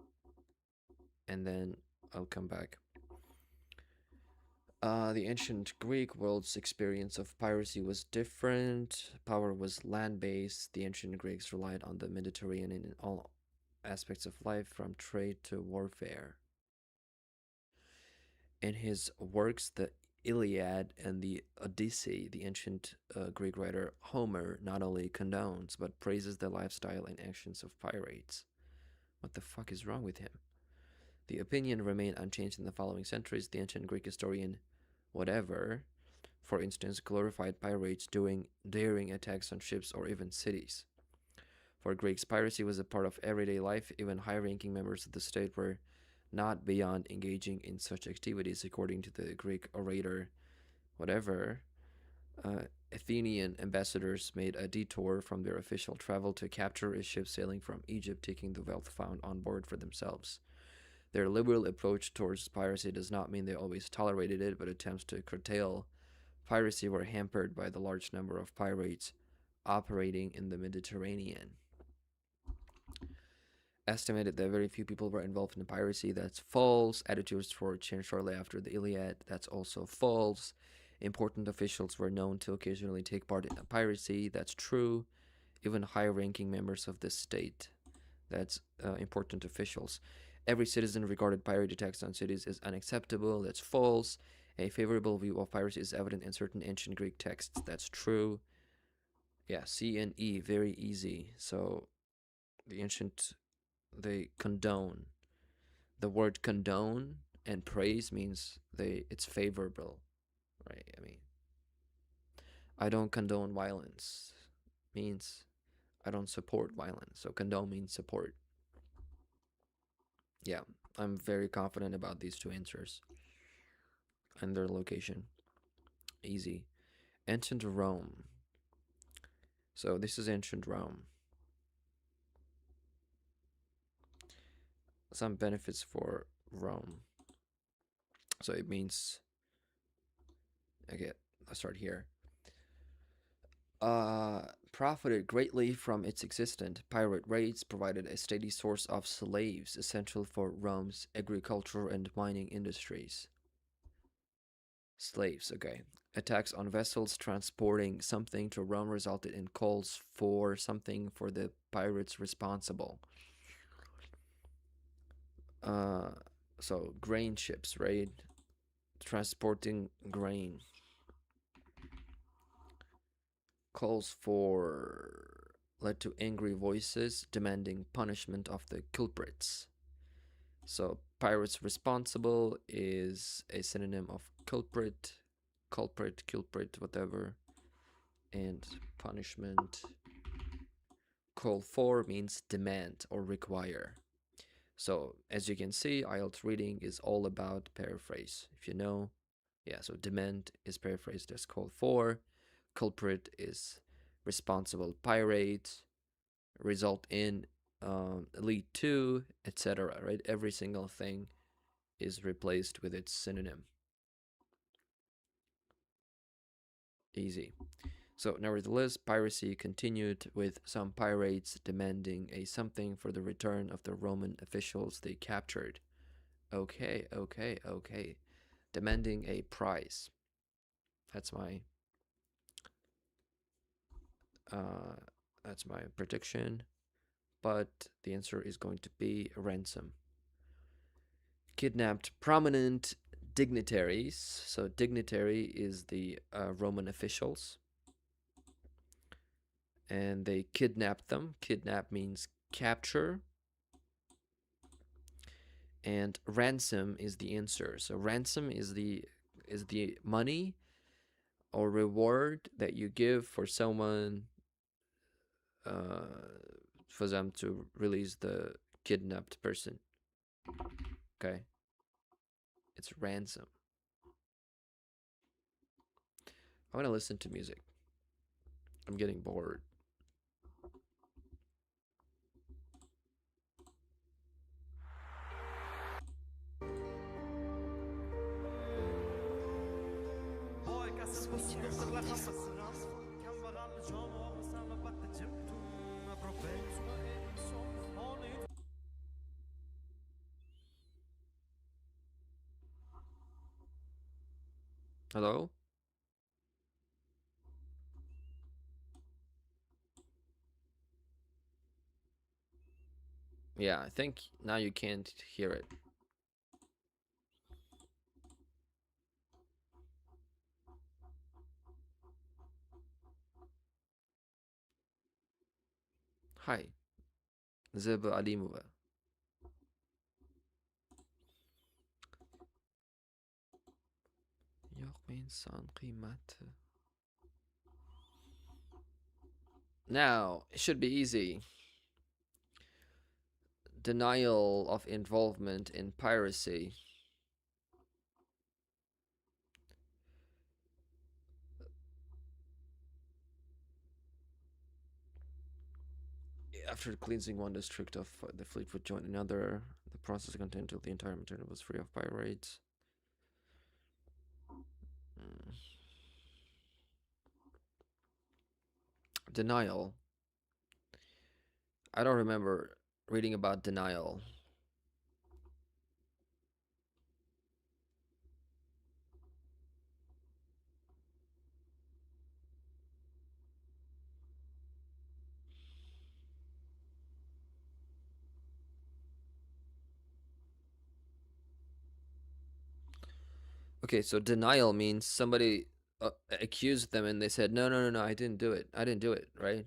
and then I'll come back. The ancient Greek world's experience of piracy was different. Power was land based. The ancient Greeks relied on the Mediterranean in all aspects of life, from trade to warfare. In his works, the Iliad and the Odyssey, the ancient Greek writer Homer not only condones but praises the lifestyle and actions of pirates. What the fuck is wrong with him? The opinion remained unchanged in the following centuries. The ancient Greek historian, whatever, for instance, glorified pirates doing daring attacks on ships or even cities. For Greeks, piracy was a part of everyday life. Even high ranking members of the state were not beyond engaging in such activities, according to the Greek orator, whatever. Athenian ambassadors made a detour from their official travel to capture a ship sailing from Egypt, taking the wealth found on board for themselves. Their liberal approach towards piracy does not mean they always tolerated it, but attempts to curtail piracy were hampered by the large number of pirates operating in the Mediterranean. Estimated that very few people were involved in piracy. That's false. Attitudes were changed shortly after the Iliad. That's also false. Important officials were known to occasionally take part in piracy. That's true. Even high-ranking members of the state. That's important officials. Every citizen regarded pirate attacks on cities as unacceptable. That's false. A favorable view of piracy is evident in certain ancient Greek texts. That's true. Yeah, C and E, very easy. So they condone. The word condone and praise means it's favorable, right? I mean, I don't condone violence means I don't support violence. So condone means support. Yeah, I'm very confident about these two answers and their location. Easy. Ancient Rome. So this is ancient Rome. Some benefits for Rome. So it means, okay, let's start here. Profited greatly from its existence. Pirate raids provided a steady source of slaves, essential for Rome's agriculture and mining industries. Slaves, okay. Attacks on vessels transporting something to Rome resulted in calls for something for the pirates responsible. Uh, so grain ships, right? Transporting grain. Calls for led to angry voices demanding punishment of the culprits. So pirates responsible is a synonym of culprit, culprit, whatever, and punishment. call for means demand or require. So as you can see, IELTS reading is all about paraphrase. If you know, yeah, so demand is paraphrased as call for, culprit is responsible pirate, result in, lead to, etc. Right? Every single thing is replaced with its synonym. Easy. So nevertheless, piracy continued, with some pirates demanding a something for the return of the Roman officials they captured. Okay, okay, okay. Demanding a price. That's my uh, that's my prediction. But the answer is going to be a ransom. Kidnapped prominent dignitaries. So dignitary is the Roman officials, and they kidnapped them. Kidnap means capture, and ransom is the answer. So ransom is the money or reward that you give for someone, for them to release the kidnapped person. Okay, it's ransom. I want to listen to music. I'm getting bored. Hello? Yeah, I think now you can't hear it. Hi. Zeb Alimova. Yok insan kıymetli. Now, it should be easy. Denial of involvement in piracy. After cleansing one district of the fleet would join another. The process continued until the entire material was free of pirates. Denial. I don't remember reading about denial. Okay, so denial means somebody accused them and they said, no, no, no, no, I didn't do it. I didn't do it, right?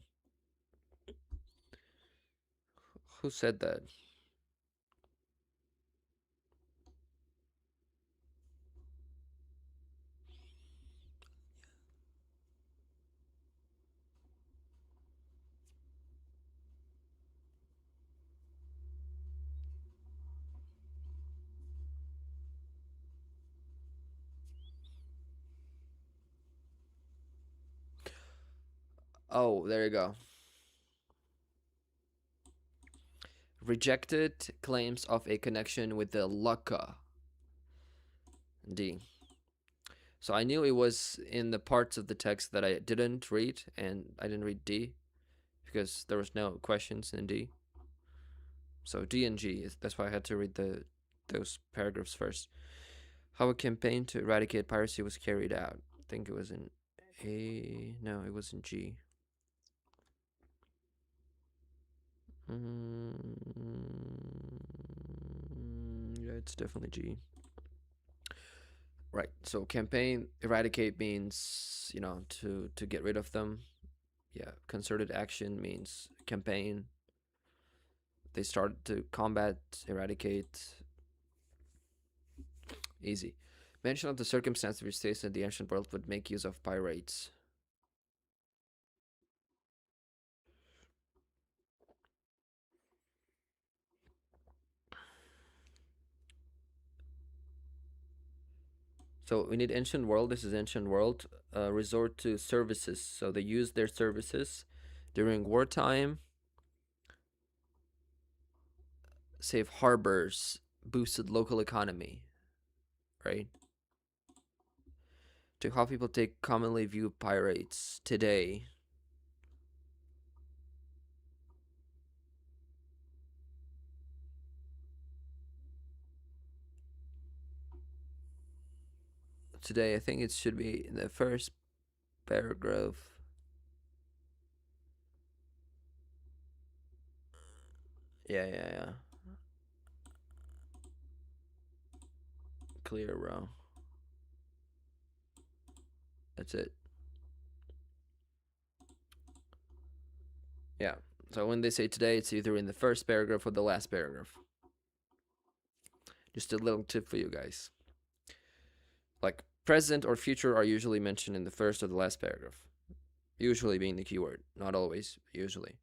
Who said that? Oh, there you go. Rejected claims of a connection with the Lucca. D. So I knew it was in the parts of the text that I didn't read, and I didn't read D because there was no questions in D. So D and G, that's why I had to read those paragraphs first. How a campaign to eradicate piracy was carried out. I think it was in A. No, it was in G. Yeah, it's definitely G. Right. So campaign eradicate means, to get rid of them. Yeah. Concerted action means campaign. They started to combat, eradicate. Easy. Mention of the circumstance which states that the ancient world would make use of pirates. So we need ancient world. This is ancient world. Resort to services. So they use their services during wartime, save harbors, boosted local economy, right? To how people take commonly view pirates today. Today, I think it should be in the first paragraph. Yeah. Clear, bro. That's it. Yeah. So when they say today, it's either in the first paragraph or the last paragraph. Just a little tip for you guys. Like present or future are usually mentioned in the first or the last paragraph. Usually being the keyword, not always, usually.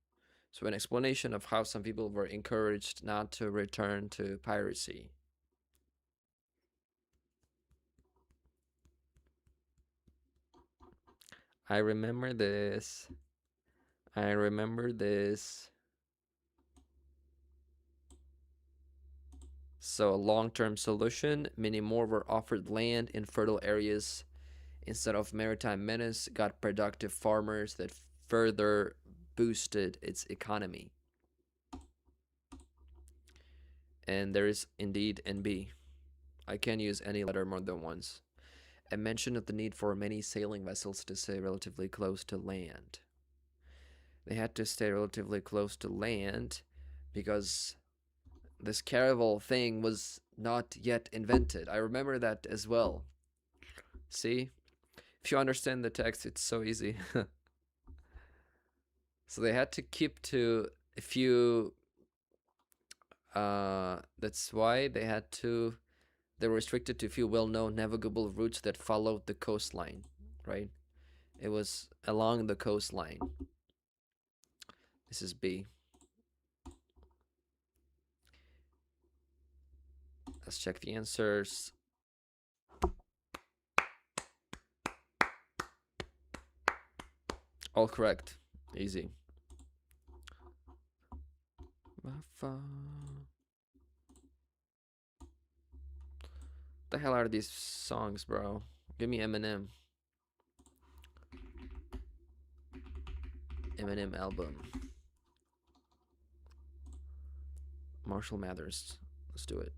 So an explanation of how some people were encouraged not to return to piracy. I remember this. I remember this. So a long-term solution, many more were offered land in fertile areas instead of maritime menace, got productive farmers that further boosted its economy. And there is indeed NB. I can use any letter more than once. A mention of the need for many sailing vessels to stay relatively close to land. They had to stay relatively close to land because this caravel thing was not yet invented. I remember that as well. See? If you understand the text, it's so easy. So they had to keep to a few. That's why they were restricted to a few well-known navigable routes that followed the coastline, right? It was along the coastline. This is B. Let's check the answers. All correct. Easy. What the hell are these songs, bro? Give me Eminem. Eminem album. Marshall Mathers. Let's do it.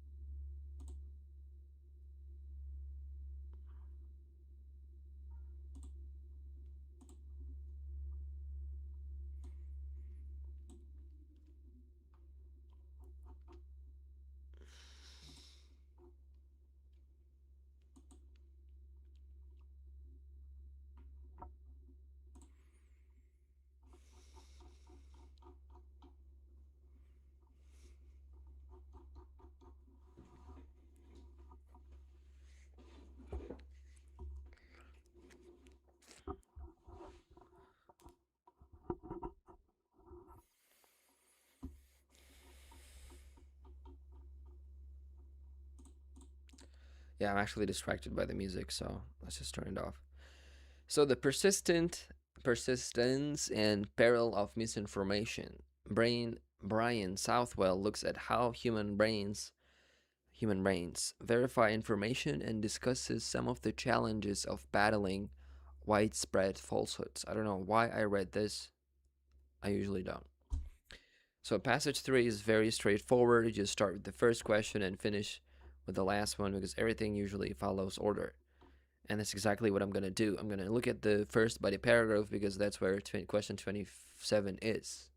Yeah, I'm actually distracted by the music, so let's just turn it off. So the persistence and peril of misinformation. Brian Southwell looks at how human brains verify information and discusses some of the challenges of battling widespread falsehoods. I don't know why I read this. I usually don't. So passage 3 is very straightforward. You just start with the first question and finish with the last one because everything usually follows order. And that's exactly what I'm going to do. I'm going to look at the first body paragraph because that's where question 27 is.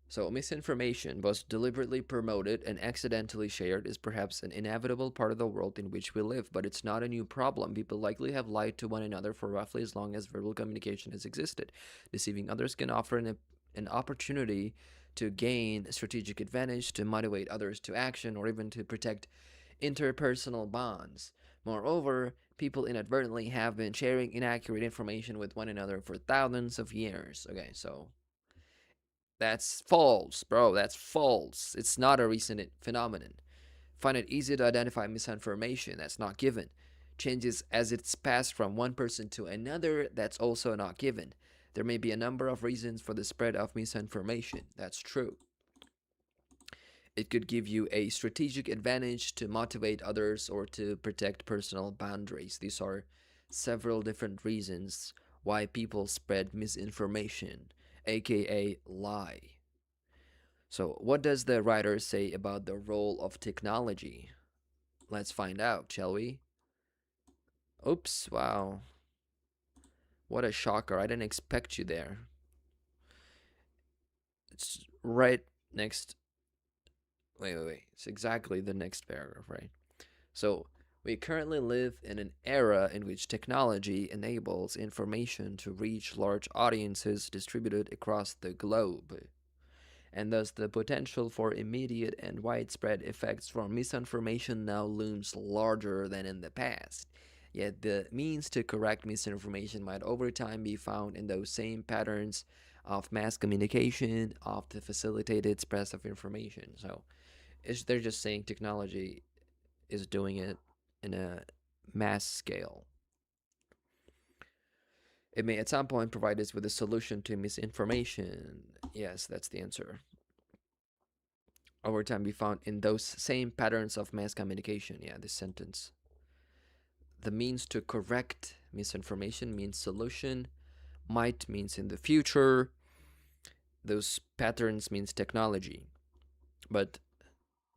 So misinformation, both deliberately promoted and accidentally shared, is perhaps an inevitable part of the world in which we live, but it's not a new problem. People likely have lied to one another for roughly as long as verbal communication has existed. Deceiving others can offer an opportunity to gain strategic advantage, to motivate others to action, or even to protect interpersonal bonds. Moreover, people inadvertently have been sharing inaccurate information with one another for thousands of years. Okay, so that's false, bro. That's false. It's not a recent phenomenon. Find it easy to identify misinformation. That's not given. Changes as it's passed from one person to another. That's also not given. There may be a number of reasons for the spread of misinformation. That's true. It could give you a strategic advantage to motivate others or to protect personal boundaries. These are several different reasons why people spread misinformation, aka lie. So, what does the writer say about the role of technology? Let's find out, shall we? Oops, wow. What a shocker. I didn't expect you there. It's right next. Wait. It's exactly the next paragraph, right? So, we currently live in an era in which technology enables information to reach large audiences distributed across the globe, and thus the potential for immediate and widespread effects from misinformation now looms larger than in the past. Yet the means to correct misinformation might over time be found in those same patterns of mass communication, of the facilitated spread of information. So they're just saying technology is doing it in a mass scale. It may at some point provide us with a solution to misinformation. Yes, that's the answer. Over time be found in those same patterns of mass communication. Yeah, this sentence. The means to correct misinformation means solution. Might means in the future. Those patterns means technology. But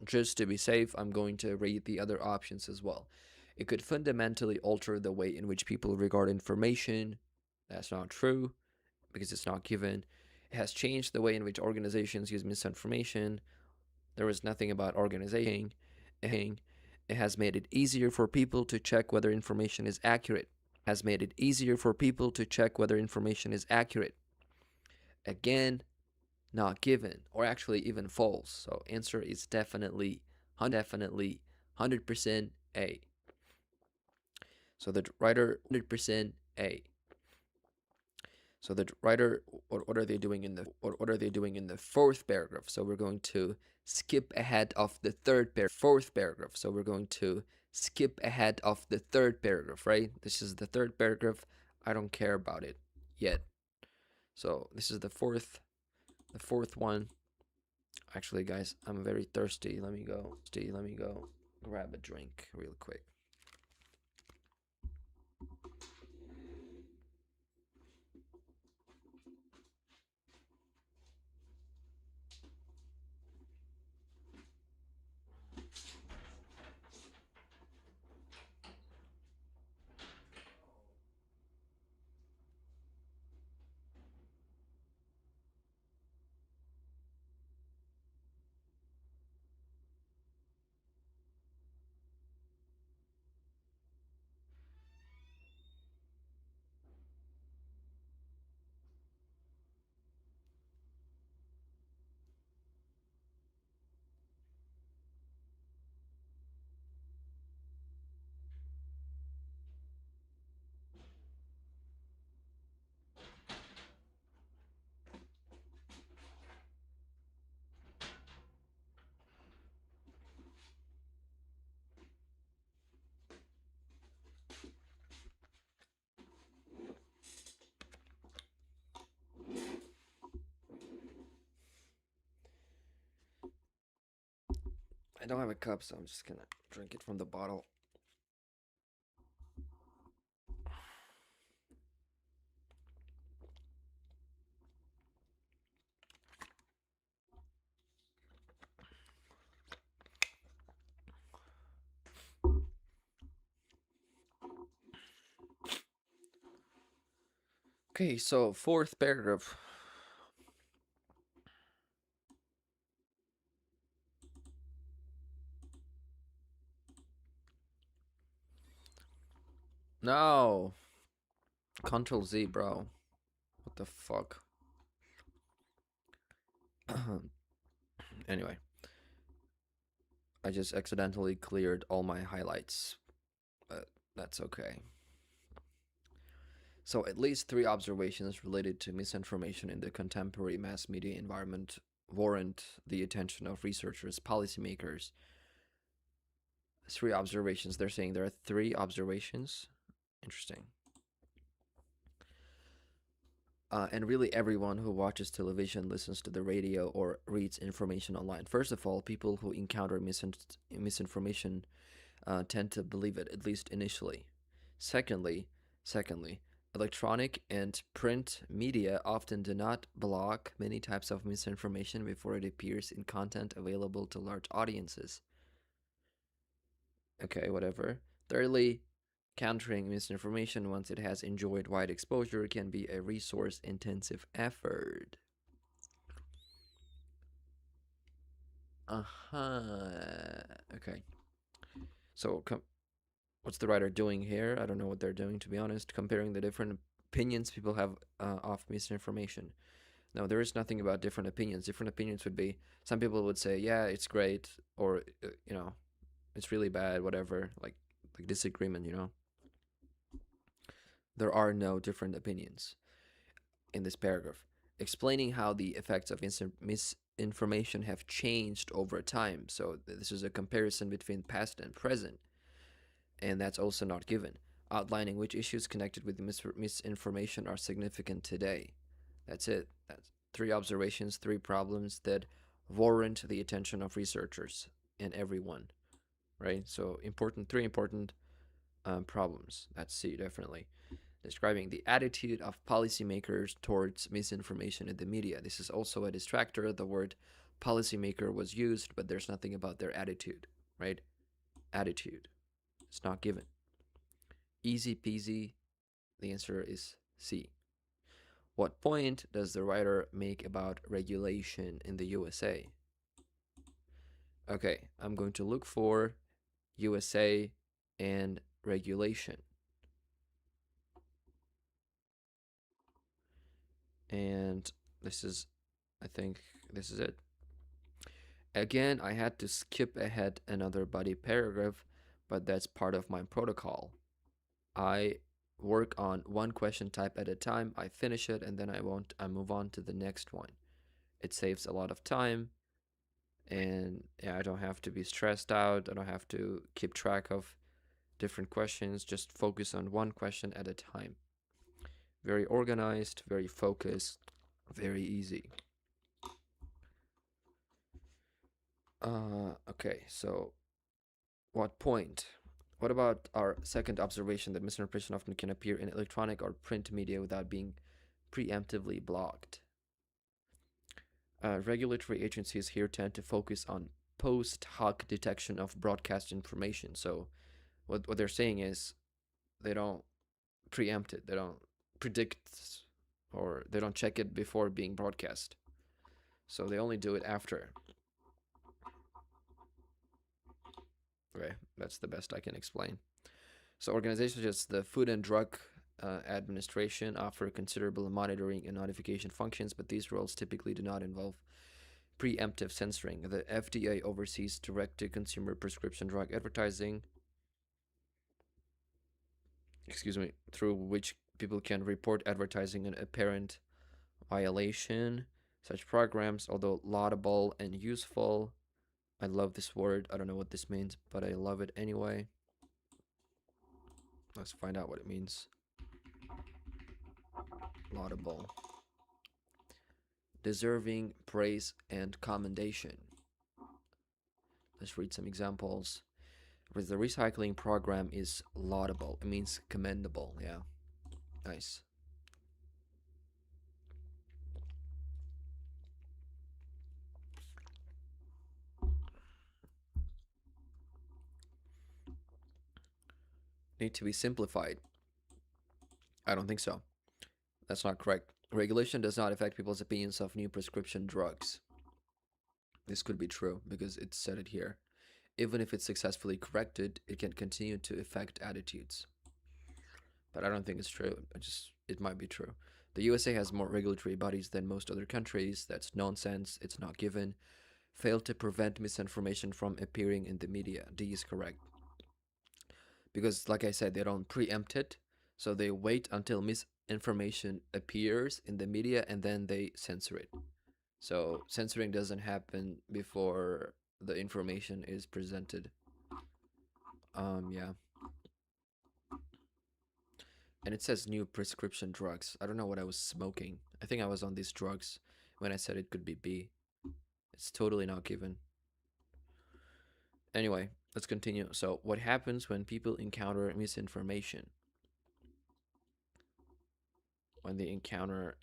just to be safe, I'm going to read the other options as well. It could fundamentally alter the way in which people regard information. That's not true because it's not given. It has changed the way in which organizations use misinformation. There was nothing about organization. It has made it easier for people to check whether information is accurate. Has made it easier for people to check whether information is accurate. Again, not given, or actually even false. So answer is definitely 100% A. So the writer 100% A. So the writer, what are they doing in the fourth paragraph? So we're going to skip ahead of the fourth paragraph. So we're going to skip ahead of the third paragraph, right? This is the third paragraph. I don't care about it yet. So this is the fourth one. Actually, guys, I'm very thirsty. Let me go grab a drink real quick. I don't have a cup, so I'm just gonna drink it from the bottle. Okay, so fourth paragraph. No. Control Z, bro. What the fuck? Anyway, I just accidentally cleared all my highlights, but that's okay. So, at least 3 observations related to misinformation in the contemporary mass media environment warrant the attention of researchers, policymakers, Three observations. They're saying there are three observations. Interesting. And really, everyone who watches television, listens to the radio, or reads information online. First of all, people who encounter misinformation tend to believe it, at least initially. Secondly, secondly, electronic and print media often do not block many types of misinformation before it appears in content available to large audiences. Okay, whatever. Thirdly, countering misinformation once it has enjoyed wide exposure can be a resource intensive effort. Uh-huh. Okay. So, what's the writer doing here? I don't know what they're doing, to be honest. Comparing the different opinions people have of misinformation. No, there is nothing about different opinions. Different opinions would be, some people would say, yeah, it's great, or, it's really bad, whatever. Like disagreement, There are no different opinions in this paragraph, explaining how the effects of misinformation have changed over time. So this is a comparison between past and present, and that's also not given. Outlining which issues connected with misinformation are significant today. That's it. That's three observations, three problems that warrant the attention of researchers and everyone, right? So three important problems. That's C, definitely. Describing the attitude of policymakers towards misinformation in the media. This is also a distractor. The word policymaker was used, but there's nothing about their attitude, right? Attitude. It's not given. Easy peasy. The answer is C. What point does the writer make about regulation in the USA? Okay, I'm going to look for USA and regulation. And I think this is it. Again, I had to skip ahead another body paragraph, but that's part of my protocol. I work on one question type at a time, I finish it, and then I move on to the next one. It saves a lot of time, and yeah, I don't have to be stressed out. I don't have to keep track of different questions, just focus on one question at a time. Very organized, very focused, very easy. Okay, so what point? What about our second observation that misinformation often can appear in electronic or print media without being preemptively blocked? Regulatory agencies here tend to focus on post hoc detection of broadcast information. So, what they're saying is they don't preempt it, they don't predict, or they don't check it before being broadcast. So, they only do it after. Okay, that's the best I can explain. So organizations such as the Food and Drug Administration offer considerable monitoring and notification functions, but these roles typically do not involve preemptive censoring. The FDA oversees direct-to-consumer prescription drug advertising, through which people can report advertising an apparent violation. Such programs, although laudable and useful, I love this word. I don't know what this means, but I love it anyway. Let's find out what it means. Laudable. Deserving praise and commendation. Let's read some examples. With the recycling program is laudable. It means commendable. Yeah. Nice. Need to be simplified. I don't think so. That's not correct. Regulation does not affect people's opinions of new prescription drugs. This could be true because it said it here. Even if it's successfully corrected, it can continue to affect attitudes. But I don't think it's true. It might be true. The USA has more regulatory bodies than most other countries. That's nonsense. It's not given. Fail to prevent misinformation from appearing in the media. D is correct. Because, like I said, they don't preempt it. So they wait until misinformation appears in the media and then they censor it. So censoring doesn't happen before the information is presented. Yeah. And it says new prescription drugs. I don't know what I was smoking. I think I was on these drugs when I said it could be B. It's totally not given. Anyway, let's continue. So, what happens when people encounter misinformation? When they encounter.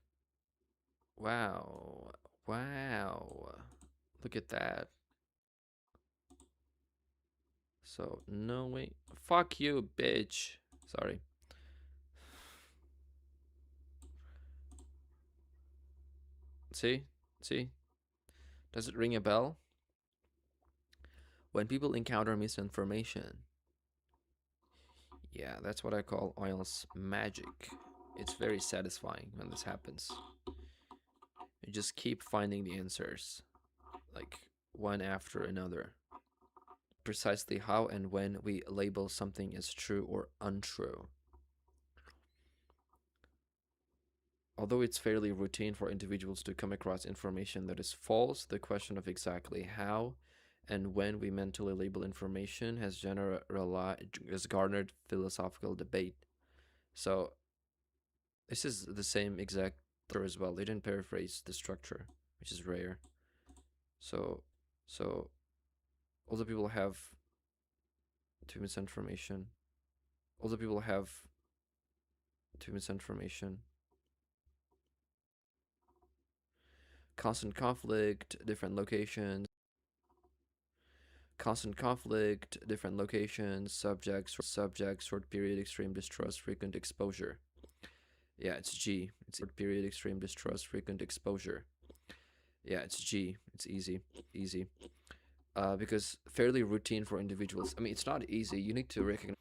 Wow. Wow. Look at that. So, no way. Fuck you, bitch. Sorry. See? See? Does it ring a bell? When people encounter misinformation. Yeah, that's what I call IELTS magic. It's very satisfying when this happens. You just keep finding the answers, like one after another. Precisely how and when we label something as true or untrue. Although it's fairly routine for individuals to come across information that is false, the question of exactly how and when we mentally label information has garnered philosophical debate. So this is the same exact as well. They didn't paraphrase the structure, which is rare. So, so all the people have to misinformation. All the people have to misinformation. Constant conflict, different locations. Constant conflict, different locations, subjects, short period, extreme distrust, frequent exposure. Yeah, it's G. It's short period, extreme distrust, frequent exposure. Yeah, it's G. It's easy, easy. Because fairly routine for individuals. I mean, it's not easy. You need to recognize.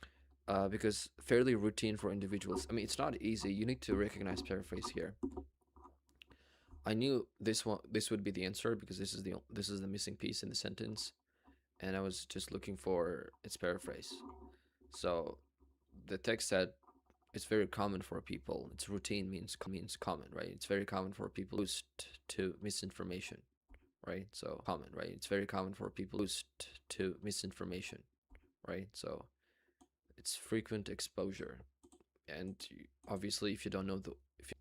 Because fairly routine for individuals. I mean, it's not easy. You need to recognize paraphrase here. I knew this would be the answer because this is the missing piece in the sentence, and I was just looking for its paraphrase. So the text said it's very common for people. It's routine means common, right? It's very common for people used to misinformation, right? So common, right? It's very common for people used to misinformation, right? So it's frequent exposure, and obviously, if you don't know the if